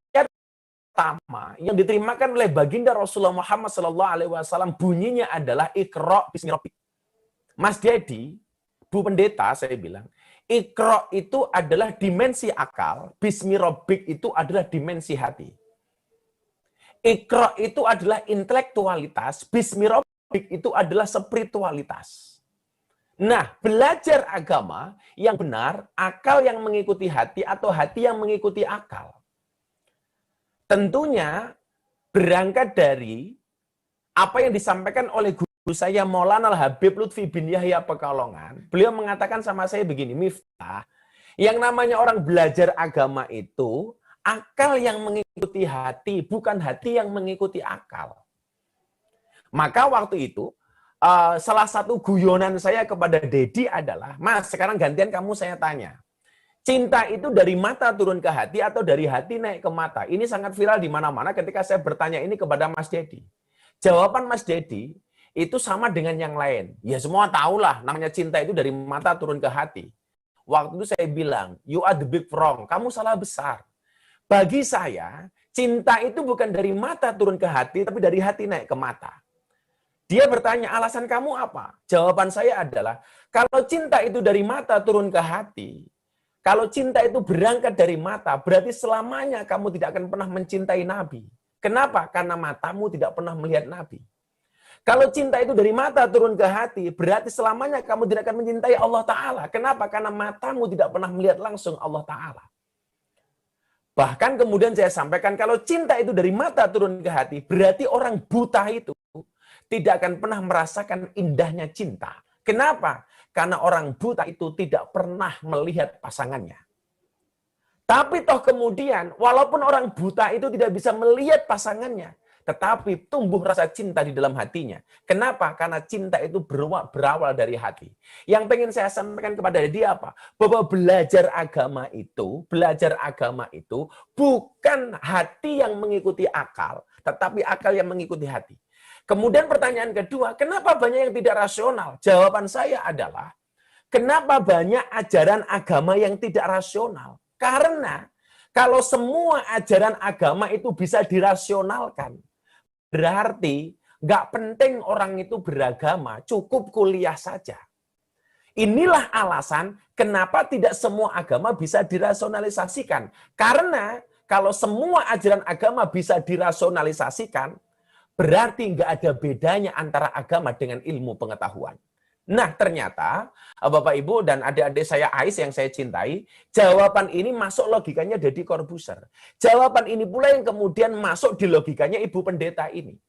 pertama yang diterimakan oleh baginda Rasulullah Muhammad SAW bunyinya adalah Iqra bismi rabbik. Mas Deddy, Bu Pendeta, saya bilang, Iqra itu adalah dimensi akal, bismi rabbik itu adalah dimensi hati. Iqra itu adalah intelektualitas, bismi rabbik itu adalah spiritualitas. Nah, belajar agama yang benar, akal yang mengikuti hati atau hati yang mengikuti akal. Tentunya berangkat dari apa yang disampaikan oleh guru saya Maulana Al-Habib Lutfi bin Yahya Pekalongan. Beliau mengatakan sama saya begini, Miftah, yang namanya orang belajar agama itu, akal yang mengikuti hati, bukan hati yang mengikuti akal. Maka waktu itu, salah satu guyonan saya kepada Deddy adalah, Mas, sekarang gantian kamu saya tanya. Cinta itu dari mata turun ke hati atau dari hati naik ke mata? Ini sangat viral di mana-mana ketika saya bertanya ini kepada Mas Deddy. Jawaban Mas Deddy itu sama dengan yang lain. Ya semua tahulah, namanya cinta itu dari mata turun ke hati. Waktu itu saya bilang, you are the big wrong, kamu salah besar. Bagi saya, cinta itu bukan dari mata turun ke hati, tapi dari hati naik ke mata. Dia bertanya, alasan kamu apa? Jawaban saya adalah, kalau cinta itu dari mata turun ke hati, kalau cinta itu berangkat dari mata, berarti selamanya kamu tidak akan pernah mencintai Nabi. Kenapa? Karena matamu tidak pernah melihat Nabi. Kalau cinta itu dari mata turun ke hati, berarti selamanya kamu tidak akan mencintai Allah Ta'ala. Kenapa? Karena matamu tidak pernah melihat langsung Allah Ta'ala. Bahkan kemudian saya sampaikan, kalau cinta itu dari mata turun ke hati, berarti orang buta itu tidak akan pernah merasakan indahnya cinta. Kenapa? Karena orang buta itu tidak pernah melihat pasangannya. Tapi toh kemudian, walaupun orang buta itu tidak bisa melihat pasangannya, tetapi tumbuh rasa cinta di dalam hatinya. Kenapa? Karena cinta itu berawal dari hati. Yang pengen saya sampaikan kepada dia apa? Bahwa belajar agama itu bukan hati yang mengikuti akal, tetapi akal yang mengikuti hati. Kemudian pertanyaan kedua, kenapa banyak yang tidak rasional? Jawaban saya adalah, kenapa banyak ajaran agama yang tidak rasional? Karena Kalau semua ajaran agama itu bisa dirasionalkan, berarti nggak penting orang itu beragama, cukup kuliah saja. Inilah alasan kenapa tidak semua agama bisa dirasionalisasikan. Karena kalau semua ajaran agama bisa dirasionalisasikan, berarti nggak ada bedanya antara agama dengan ilmu pengetahuan. Nah, ternyata Bapak Ibu dan adik-adik saya Ais yang saya cintai, jawaban ini masuk logikanya Deddy Corbuzier. Jawaban ini pula yang kemudian masuk di logikanya Ibu Pendeta ini.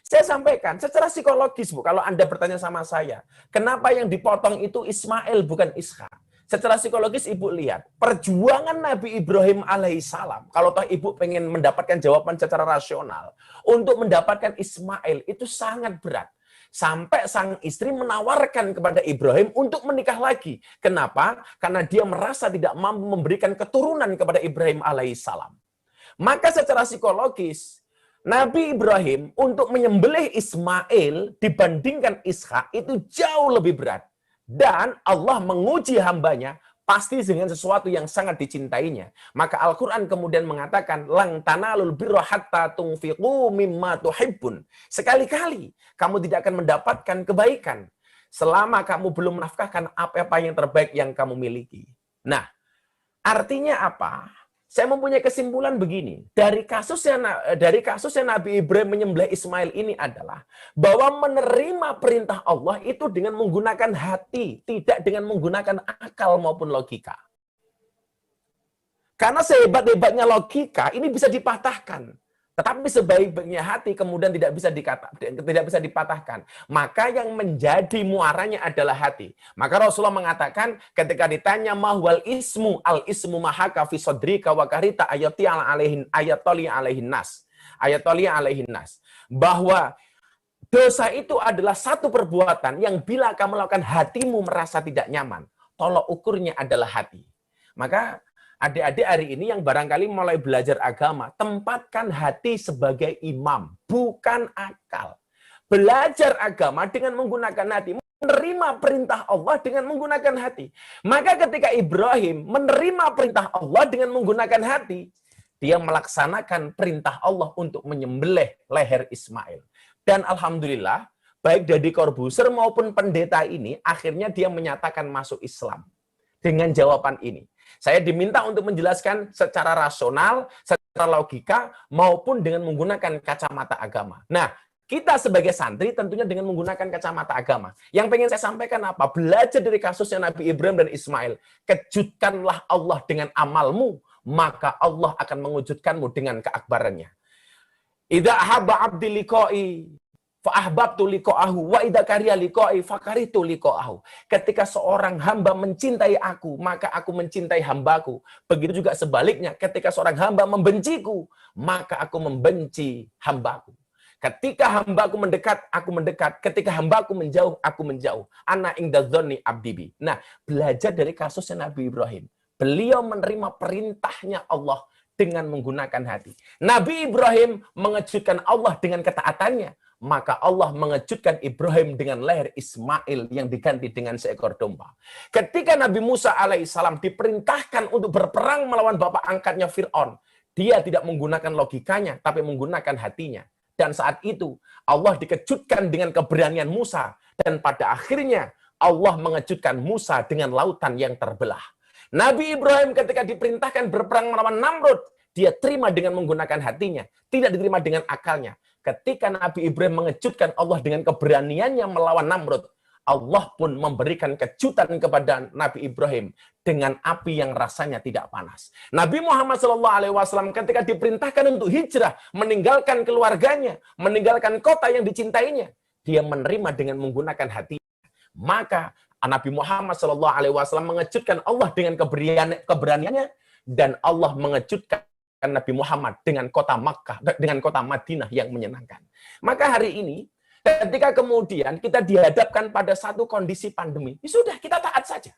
Saya sampaikan secara psikologis, Bu, kalau Anda bertanya sama saya, kenapa yang dipotong itu Ismail bukan Ishak? Secara psikologis Ibu lihat, perjuangan Nabi Ibrahim alaihissalam, kalau toh Ibu pengen mendapatkan jawaban secara rasional, untuk mendapatkan Ismail itu sangat berat. Sampai sang istri menawarkan kepada Ibrahim untuk menikah lagi. Kenapa? Karena dia merasa tidak mampu memberikan keturunan kepada Ibrahim alaihissalam. Maka secara psikologis, Nabi Ibrahim untuk menyembelih Ismail dibandingkan Ishak itu jauh lebih berat. Dan Allah menguji hambanya pasti dengan sesuatu yang sangat dicintainya. Maka Al-Quran kemudian mengatakan, Lang tanalul birra hatta tunfiqu mimma tuhibbun. Sekali-kali kamu tidak akan mendapatkan kebaikan selama kamu belum menafkahkan apa-apa yang terbaik yang kamu miliki. Nah, artinya apa? Saya mempunyai kesimpulan begini, dari kasusnya Nabi Ibrahim menyembelih Ismail ini adalah bahwa menerima perintah Allah itu dengan menggunakan hati, tidak dengan menggunakan akal maupun logika. Karena sehebat-hebatnya logika ini bisa dipatahkan, tetapi sebaik-baiknya hati kemudian tidak bisa dipatahkan. Maka yang menjadi muaranya adalah hati. Maka Rasulullah mengatakan ketika ditanya mahwal ismu, al ismu mahaka fi sodrika wa karita ayatoli alaihin nas. Bahwa dosa itu adalah satu perbuatan yang bila kamu lakukan hatimu merasa tidak nyaman. Tolok ukurnya adalah hati. Maka adik-adik hari ini yang barangkali mulai belajar agama, tempatkan hati sebagai imam, bukan akal. Belajar agama dengan menggunakan hati, menerima perintah Allah dengan menggunakan hati. Maka ketika Ibrahim menerima perintah Allah dengan menggunakan hati, dia melaksanakan perintah Allah untuk menyembelih leher Ismail. Dan alhamdulillah, baik Deddy Corbuzier maupun pendeta ini, akhirnya dia menyatakan masuk Islam. Dengan jawaban ini. Saya diminta untuk menjelaskan secara rasional, secara logika, maupun dengan menggunakan kacamata agama. Nah, kita sebagai santri tentunya dengan menggunakan kacamata agama. Yang pengen saya sampaikan apa? Belajar dari kasusnya Nabi Ibrahim dan Ismail. Kejutkanlah Allah dengan amalmu, maka Allah akan mengejutkanmu dengan keakbarannya. Idza ahabba abdi liqa'i fa'ahbabtu liqa'ahu wa idza kariha liqa'i fakaritu liqa'ahu. Ketika seorang hamba mencintai aku, maka aku mencintai hambaku. Begitu juga sebaliknya, ketika seorang hamba membenciku, maka aku membenci hambaku. Ketika hambaku mendekat, aku mendekat. Ketika hambaku menjauh, aku menjauh. Ana inda dzanni abdi bi. Nah, belajar dari kasusnya Nabi Ibrahim. Beliau menerima perintahnya Allah dengan menggunakan hati. Nabi Ibrahim mengejutkan Allah dengan ketaatannya. Maka Allah mengejutkan Ibrahim dengan leher Ismail yang diganti dengan seekor domba. Ketika Nabi Musa alaihissalam diperintahkan untuk berperang melawan bapak angkatnya Fir'aun, dia tidak menggunakan logikanya, tapi menggunakan hatinya. Dan saat itu Allah dikejutkan dengan keberanian Musa. Dan pada akhirnya Allah mengejutkan Musa dengan lautan yang terbelah. Nabi Ibrahim ketika diperintahkan berperang melawan Namrud, dia terima dengan menggunakan hatinya, tidak diterima dengan akalnya. Ketika Nabi Ibrahim mengejutkan Allah dengan keberaniannya melawan Namrud, Allah pun memberikan kejutan kepada Nabi Ibrahim dengan api yang rasanya tidak panas. Nabi Muhammad SAW ketika diperintahkan untuk hijrah, meninggalkan keluarganya, meninggalkan kota yang dicintainya, dia menerima dengan menggunakan hatinya. Maka Nabi Muhammad SAW mengejutkan Allah dengan keberaniannya, dan Allah mengejutkan Nabi Muhammad dengan kota Makkah, dengan kota Madinah yang menyenangkan. Maka hari ini, ketika kemudian kita dihadapkan pada satu kondisi pandemi, ya sudah, kita taat saja.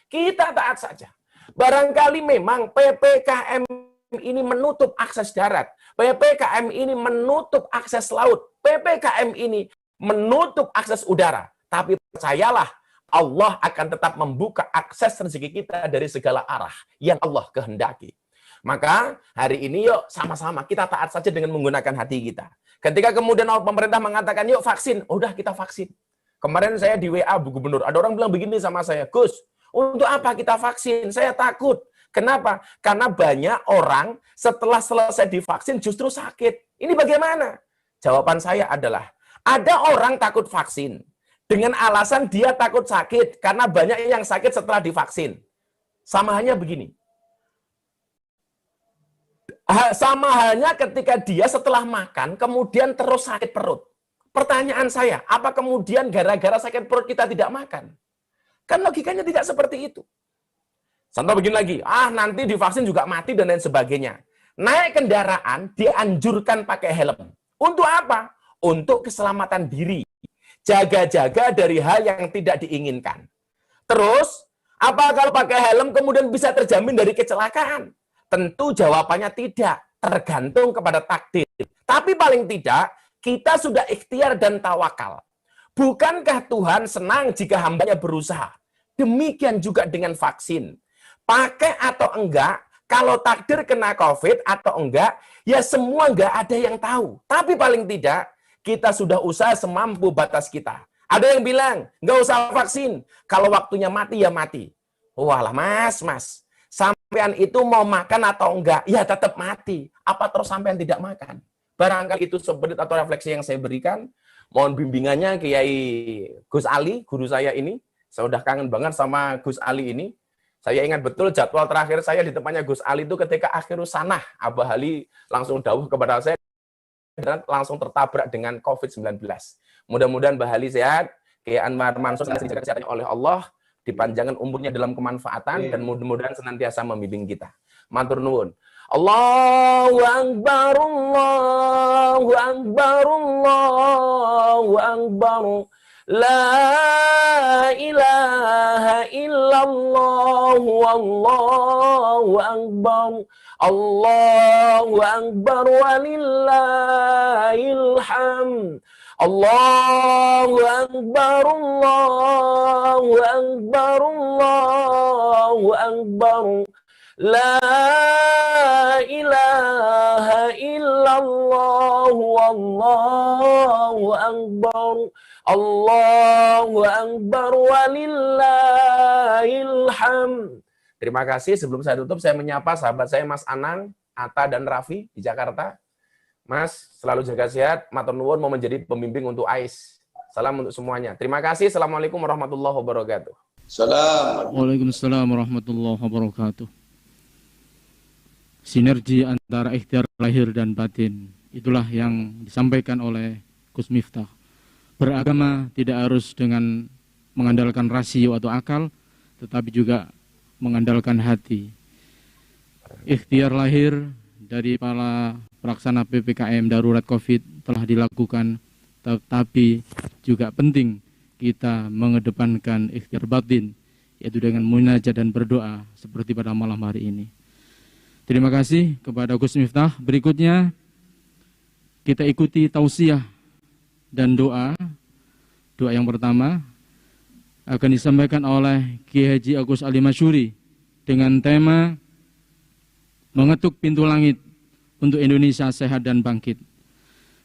Kita taat saja. Barangkali memang PPKM ini menutup akses darat, PPKM ini menutup akses laut, PPKM ini menutup akses udara. Tapi percayalah, Allah akan tetap membuka akses rezeki kita dari segala arah yang Allah kehendaki. Maka hari ini yuk sama-sama kita taat saja dengan menggunakan hati kita. Ketika kemudian pemerintah mengatakan yuk vaksin, udah kita vaksin. Kemarin saya di WA Bu Gubernur, ada orang bilang begini sama saya, Gus, untuk apa kita vaksin? Saya takut. Kenapa? Karena banyak orang setelah selesai divaksin justru sakit. Ini bagaimana? Jawaban saya adalah, ada orang takut vaksin dengan alasan dia takut sakit karena banyak yang sakit setelah divaksin. Sama halnya begini. Sama halnya ketika dia setelah makan kemudian terus sakit perut. Pertanyaan saya, apa kemudian gara-gara sakit perut kita tidak makan? Kan logikanya tidak seperti itu. Contoh begini lagi, nanti divaksin juga mati dan lain sebagainya. Naik kendaraan dianjurkan pakai helm. Untuk apa? Untuk keselamatan diri. Jaga-jaga dari hal yang tidak diinginkan. Terus, apa kalau pakai helm kemudian bisa terjamin dari kecelakaan? Tentu jawabannya tidak, tergantung kepada takdir. Tapi paling tidak, kita sudah ikhtiar dan tawakal. Bukankah Tuhan senang jika hambanya berusaha? Demikian juga dengan vaksin. Pakai atau enggak, kalau takdir kena COVID atau enggak, ya semua enggak ada yang tahu. Tapi paling tidak, kita sudah usaha semampu batas kita. Ada yang bilang, enggak usah vaksin. Kalau waktunya mati, ya mati. Walah mas. Sampean itu mau makan atau enggak, ya tetap mati. Apa terus sampean tidak makan? Barangkali itu sebenarnya atau refleksi yang saya berikan. Mohon bimbingannya Kiai Gus Ali, guru saya ini. Saya udah kangen banget sama Gus Ali ini. Saya ingat betul jadwal terakhir saya di tempatnya Gus Ali itu ketika akhirus sanah. Abah Ali langsung dawuh kepada saya dan langsung tertabrak dengan COVID-19. Mudah-mudahan Mbah Ali sehat, Kiai Anwar Mansur dijaga kesehatannya oleh Allah, dipanjangkan umurnya dalam kemanfaatan, dan mudah-mudahan senantiasa membimbing kita. Matur nuwun. Allahu Akbar, Allahu Akbar, Allahu Akbar. La ilaha illallah, wallahu akbar. Allahu akbar walillahil hamd. Allahu akbar, Allahu akbar, Allahu akbar. La ilaha illallah, wallahu akbar. Allahu akbar walillahil hamd. Terima kasih. Sebelum saya tutup, saya menyapa sahabat saya Mas Anang, Atta dan Raffi di Jakarta. Mas, selalu jaga sehat. Matur nuwun mau menjadi pembimbing untuk AIS. Salam untuk semuanya. Terima kasih. Assalamualaikum warahmatullahi wabarakatuh. Salam. Waalaikumsalam warahmatullahi wabarakatuh. Sinergi antara ikhtiar lahir dan batin, itulah yang disampaikan oleh Gus Miftah. Beragama tidak harus dengan mengandalkan rasio atau akal, tetapi juga mengandalkan hati. Ikhtiar lahir dari para pelaksana PPKM darurat COVID telah dilakukan, tetapi juga penting kita mengedepankan ikhtiar batin, yaitu dengan munajat dan berdoa seperti pada malam hari ini. Terima kasih kepada Gus Miftah. Berikutnya kita ikuti tausiah dan doa. Doa yang pertama akan disampaikan oleh Kiai Haji Agus Ali Masyuri dengan tema mengetuk pintu langit untuk Indonesia sehat dan bangkit.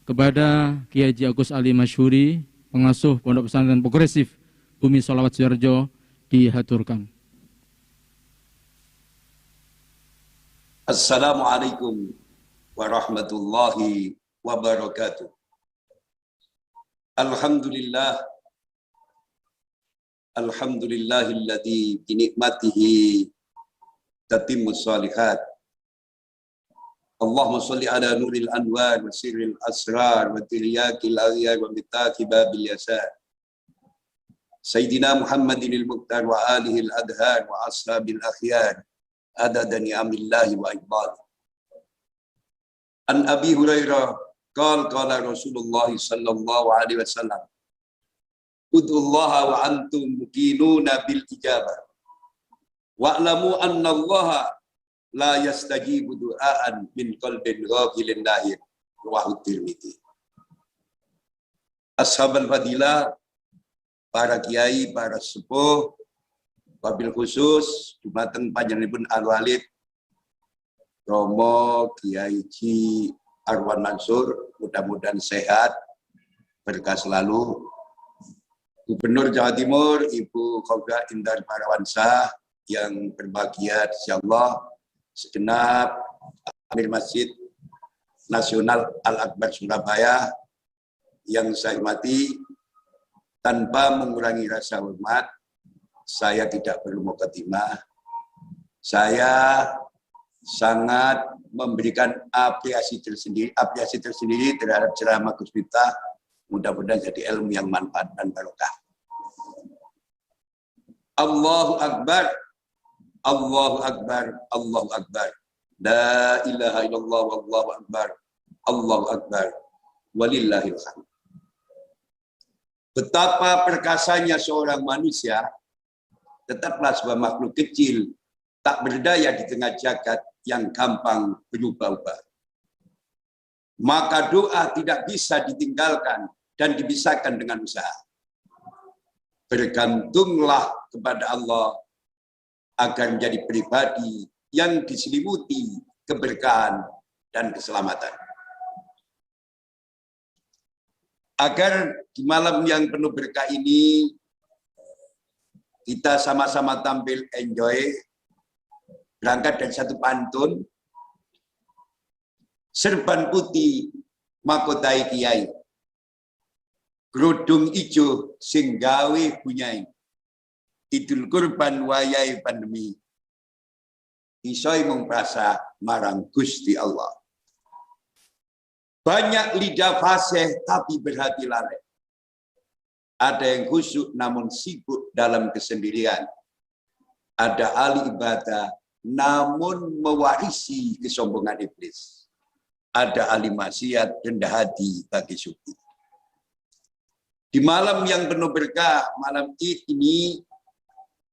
Kepada Kiai Haji Agus Ali Masyuri, pengasuh Pondok Pesantren Progresif Bumi Sholawat Sudarjo, dihaturkan. Assalamualaikum warahmatullahi wabarakatuh. Alhamdulillah. Alhamdulillahilladzi binikmatihi tatimmus shalihat. Allahumma sholli ala nuril anwar wa sirril asrar wa tiryakil aghyar wa mitaqi babil yasar. Sayyidina Muhammadinil Muqtar wa alihil adhar wa ashabil akhyar. Adada ni'amillahi wa ibadi. An Abi Hurairah qala Rasulullah sallallahu alaihi wasallam, ud'ullaha wa antum muqinuna bil ijabah wa'lamu anna allaha la yastajibu du'aan min qalbin ghafilin lahir. Rawahu Tirmidzi. Ashabul fadilah, para kiai, para sepuh, wabil khusus dumateng panjenenganipun Al Walid Romo Kiai Ji Arwan Mansur, mudah-mudahan sehat, berkah selalu. Gubernur Jawa Timur, Ibu Khofifah Indar Parawansa, yang berbahagia, insyaallah, segenap Amir Masjid Nasional Al-Akbar Surabaya yang saya hormati, tanpa mengurangi rasa hormat, saya tidak perlu mukadimah. Saya sangat memberikan apresiasi tersendiri terhadap ceramah Gus Miftah. Mudah-mudahan jadi ilmu yang manfaat dan barokah. Allahu Akbar, Allahu Akbar, Allahu Akbar. La ilaha illallah, wallahu akbar, Allahu Akbar, walillahil hamd. Betapa perkasanya seorang manusia, tetaplah sebuah makhluk kecil, tak berdaya di tengah jagat yang gampang berubah-ubah. Maka doa tidak bisa ditinggalkan dan dipisahkan dengan usaha. Bergantunglah kepada Allah agar menjadi pribadi yang diselimuti keberkahan dan keselamatan. Agar di malam yang penuh berkah ini kita sama-sama tampil enjoy, berangkat dari satu pantun, serban putih makotai kiai, kerudung ijo sing gawe bunyai, idul kurban wayai pandemi, isoi mung prasa marang Gusti Allah. Banyak lidah fasih tapi berhati lalai. Ada yang khusyuk namun sibuk dalam kesendirian. Ada ahli ibadah namun mewarisi kesombongan iblis. Ada ahli maksiat rendah hati bagi sufi. Di malam yang penuh berkah, malam Id ini,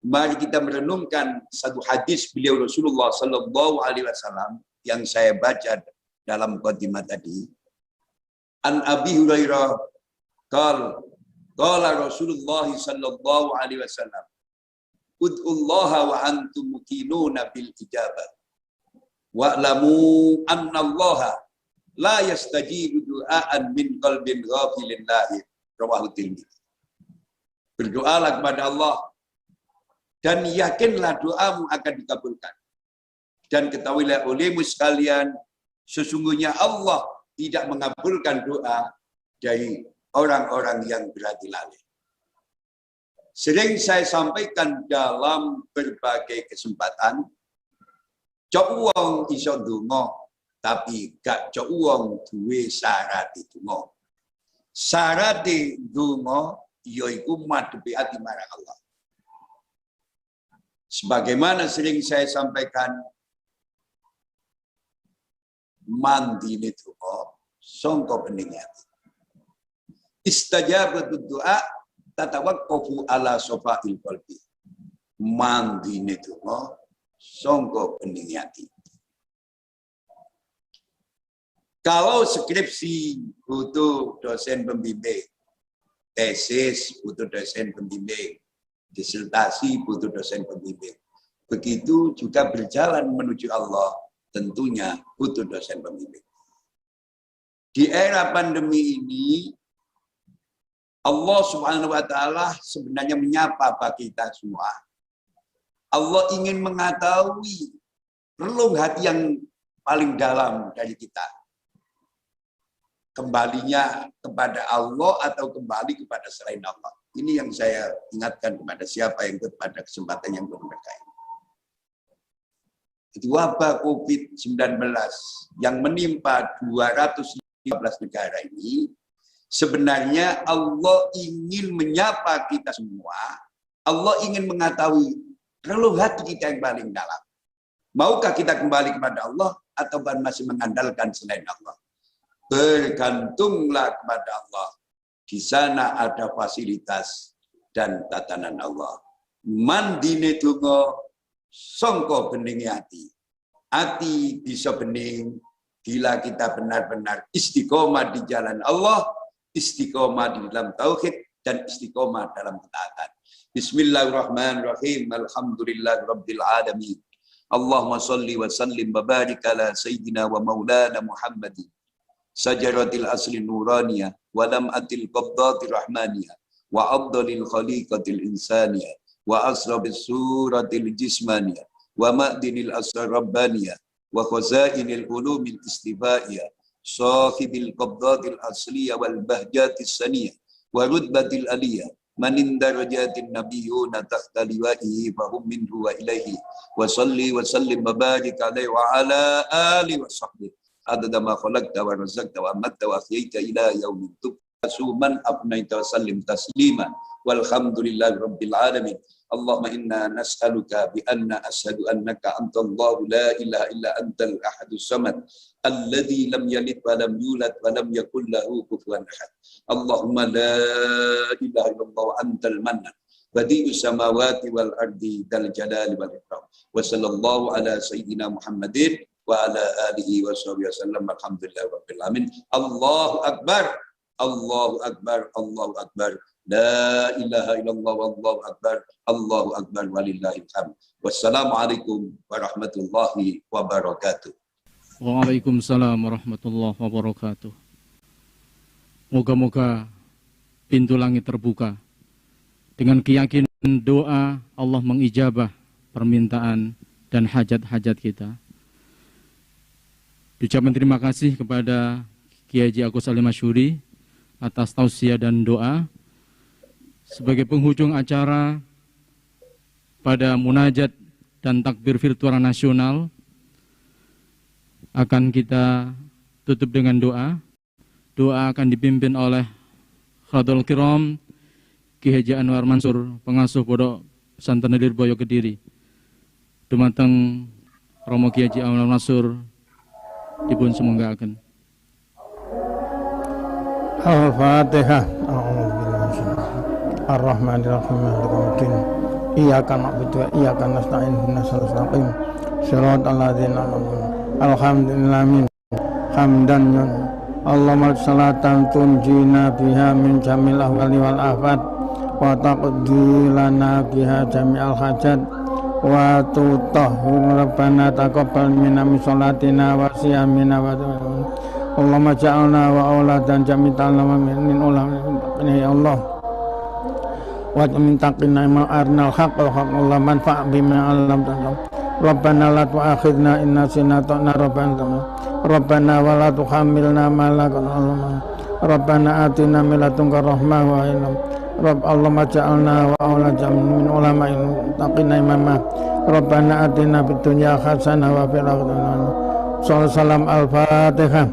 mari kita merenungkan satu hadis beliau Rasulullah Sallallahu Alaihi Wasallam yang saya baca dalam mukadimah tadi. An Abi Hurairah qala Rasulullah Sallallahu Alaihi Wasallam, ud'ullaha wa antum muqinuna bil ijabah wa'lamu anna allaha la yastajibu du'aan min qalbin ghafilin lahi. Rawahu Tirmidzi. Berdoalah kepada Allah dan yakinlah doamu akan dikabulkan. Dan ketahuilah olehmu sekalian, sesungguhnya Allah tidak mengabulkan doa dari orang-orang yang berhati lalai. Sering saya sampaikan dalam berbagai kesempatan, cok wong iso ndonga tapi gak cok wong duwe syarat ndonga. Syarat ndonga yaiku madhepi ati marang Allah. Sebagaimana sering saya sampaikan, mandi ndonga sangka bening ati. Istajabatud doa tatawaqqafu ala sofa'il qalbi. Mandi ndonga sangka bening ati. Kalau skripsi butuh dosen pembimbing, tesis butuh dosen pembimbing, disertasi butuh dosen pembimbing. Begitu juga berjalan menuju Allah, tentunya butuh dosen pembimbing. Di era pandemi ini, Allah Subhanahu wa Ta'ala sebenarnya menyapa bagi kita semua. Allah ingin mengetahui relung hati yang paling dalam dari kita. Kembalinya kepada Allah atau kembali kepada selain Allah. Ini yang saya ingatkan kepada siapa yang ikut pada kesempatan yang berkah ini. Itu wabah COVID-19 yang menimpa 215 negara ini, sebenarnya Allah ingin menyapa kita semua. Allah ingin mengetahui relung hati kita yang paling dalam. Maukah kita kembali kepada Allah atau masih mengandalkan selain Allah? Bergantunglah kepada Allah. Di sana ada fasilitas dan tatanan Allah. Mandine donga sangka bening hati. Hati bisa bening bila kita benar-benar istiqomah di jalan Allah, istiqomah di dalam tauhid, dan istiqomah dalam ketaatan. Bismillahirrahmanirrahim. Alhamdulillahirabbil alamin. Allahumma salli wa sallim wa barik ala sayyidina wa maulana Muhammadin sajaratil asli nuraniyah wa lam'atil qabdatir rahmaniyah wa afdalil khaliqatil insaniyah wa asrabis suratil jismaniyah wa ma'dinil asrar rabbaniyah wa khazainil ulumil istifaiyah sahibil qabdatil asliyah wal bahjatis saniyah wa rutbatil aliyah manin darajatin nabiyyuna tahta liwa'ihi fahum minhu wa ilaihi wa salli wa sallim wa barik alaihi wa ala alihi wa sahbihi adada ma khalaqta wa razaqta wa amatta wa ahyaita ila yaumin tub'atsu man afnaita wa sallim taslima walhamdulillahi rabbil alamin. Allahumma inna nas'aluka bi anna ashhadu annaka antallahu la ilaha illa antal ahadus samad alladzi lam yalid wa lam yulad wa lam yakul lahu kufuwan ahad. Allahumma la ilaha illallah wa antal mannan badi'us samawati wal ardi dal jalali wal ikram. Wa sallallahu ala sayyidina Muhammadin wa ala alihi wa sahbihi wasallam. Alhamdulillahi rabbil alamin. Allahu akbar. Allahu akbar. Allahu akbar. La ilaha illallah wallahu akbar. Allahu akbar walillahil hamd. Wassalamualaikum warahmatullahi wabarakatuh. Waalaikumsalam warahmatullahi wabarakatuh. Moga-moga pintu langit terbuka. Dengan keyakinan doa Allah mengijabah permintaan dan hajat-hajat kita. Ucapan terima kasih kepada Kiai Haji Agus Salim Masyuri atas tausiah dan doa. Sebagai penghujung acara pada munajat dan takbir virtual nasional akan kita tutup dengan doa. Doa akan dipimpin oleh Khadul Kiram Kiai Haji Anwar Mansur, pengasuh Pondok Pesantren Lirboyo Kediri. Dumateng Romo Kiai Haji Anwar Mansur dipun semonggaken. Al-Fatihah. Ar-Rahmanir-Rahim. Iyyaka na'budu wa iyyaka nasta'in. Ihdinas siratal mustaqim. Shiratal ladzina an'amta 'alaihim. Alhamdulillah min hamdan Allahumma salatan tunjina biha min jamil ahwali wal afat wa taqdi lana biha jami'al hajat wa tutahhir rabbana taqabbal minna min sholatina wa siyamina wa Allahumma ja'alna wa auladan jami'an min ulama ya Allah wa min taqina ma arnal haqq wa haqqul manfa' bima 'allamtana Rabbana la tu'akhidna in nasina ta'na Rabbana wa la tuhammilna ma la Rabbana atina min ladunka rahmah wa ilm Allahumma ja'alna wa auladan min ulama'in taqina imama Rabbana atina fid dunya hasanah wa fil akhirati hasanah. Salam al-Fatihah.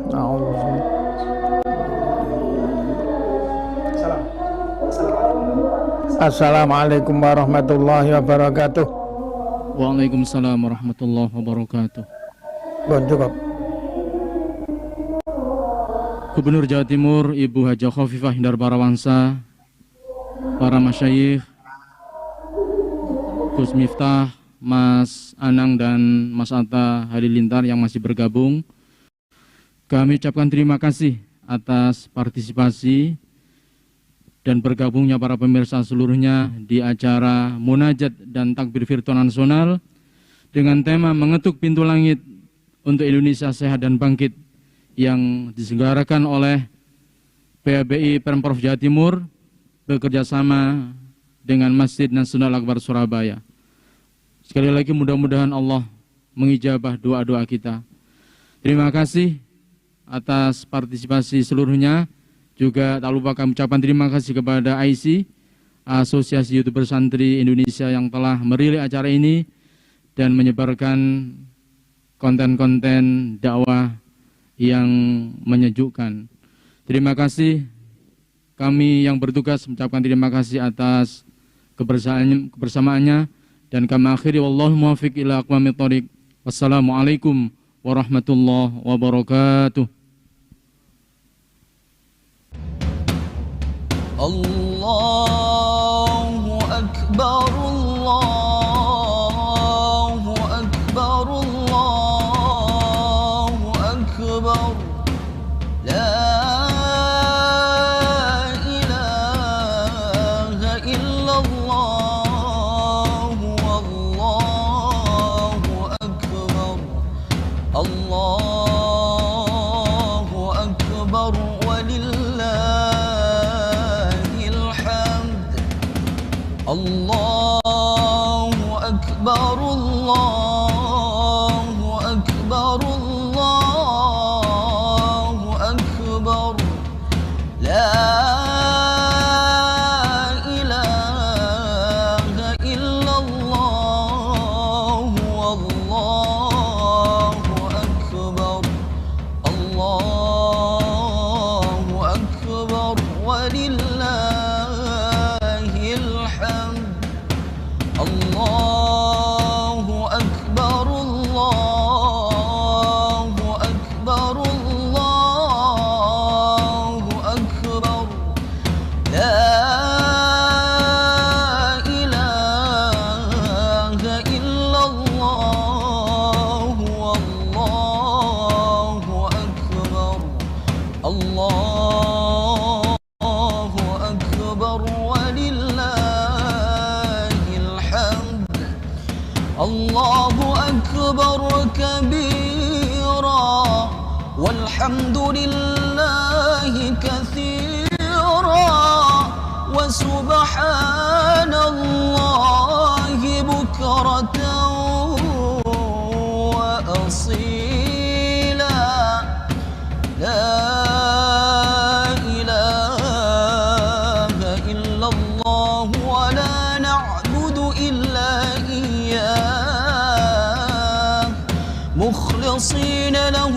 Assalamualaikum warahmatullahi wabarakatuh. Waalaikumsalam warahmatullahi wabarakatuh. Cukup. Gubernur Jawa Timur Ibu Haja Khofifah Indar Parawansa, para masyayikh, Gus Miftah, Mas Anang dan Mas Atta Halilintar yang masih bergabung, kami ucapkan terima kasih atas partisipasi dan bergabungnya para pemirsa seluruhnya di acara Munajat dan Takbir Virtual Nasional dengan tema Mengetuk Pintu Langit untuk Indonesia Sehat dan Bangkit yang diselenggarakan oleh PABI Pemprov Jawa Timur bekerjasama dengan Masjid Nasional Akbar Surabaya. Sekali lagi mudah-mudahan Allah mengijabah doa-doa kita. Terima kasih atas partisipasi seluruhnya. Juga tak lupa kami ucapkan terima kasih kepada IC, Asosiasi YouTuber Santri Indonesia yang telah merilis acara ini dan menyebarkan konten-konten dakwah yang menyejukkan. Terima kasih. Kami yang bertugas mengucapkan terima kasih atas kebersamaannya dan kami akhiri wallahu muwaffiq ila aqwamit thoriq. Wassalamualaikum warahmatullahi wabarakatuh. Allahu akbar, Allahu akbar, Allahu akbar. La ilaha illallah, wallahu akbar. الله أكبر الله أكبر الله أكبر لا إله إلا الله والله أكبر الله أكبر ولله الحمد الله أكبر الله أكبر الله أكبر لا إله إلا الله والله أكبر الله أكبر ولله الحمد الله أكبر كبيرا والحمد لله كثيرا وسبحان الله بكرة وأصيلا لا إله إلا الله ولا نعبد إلا إياه مخلصين له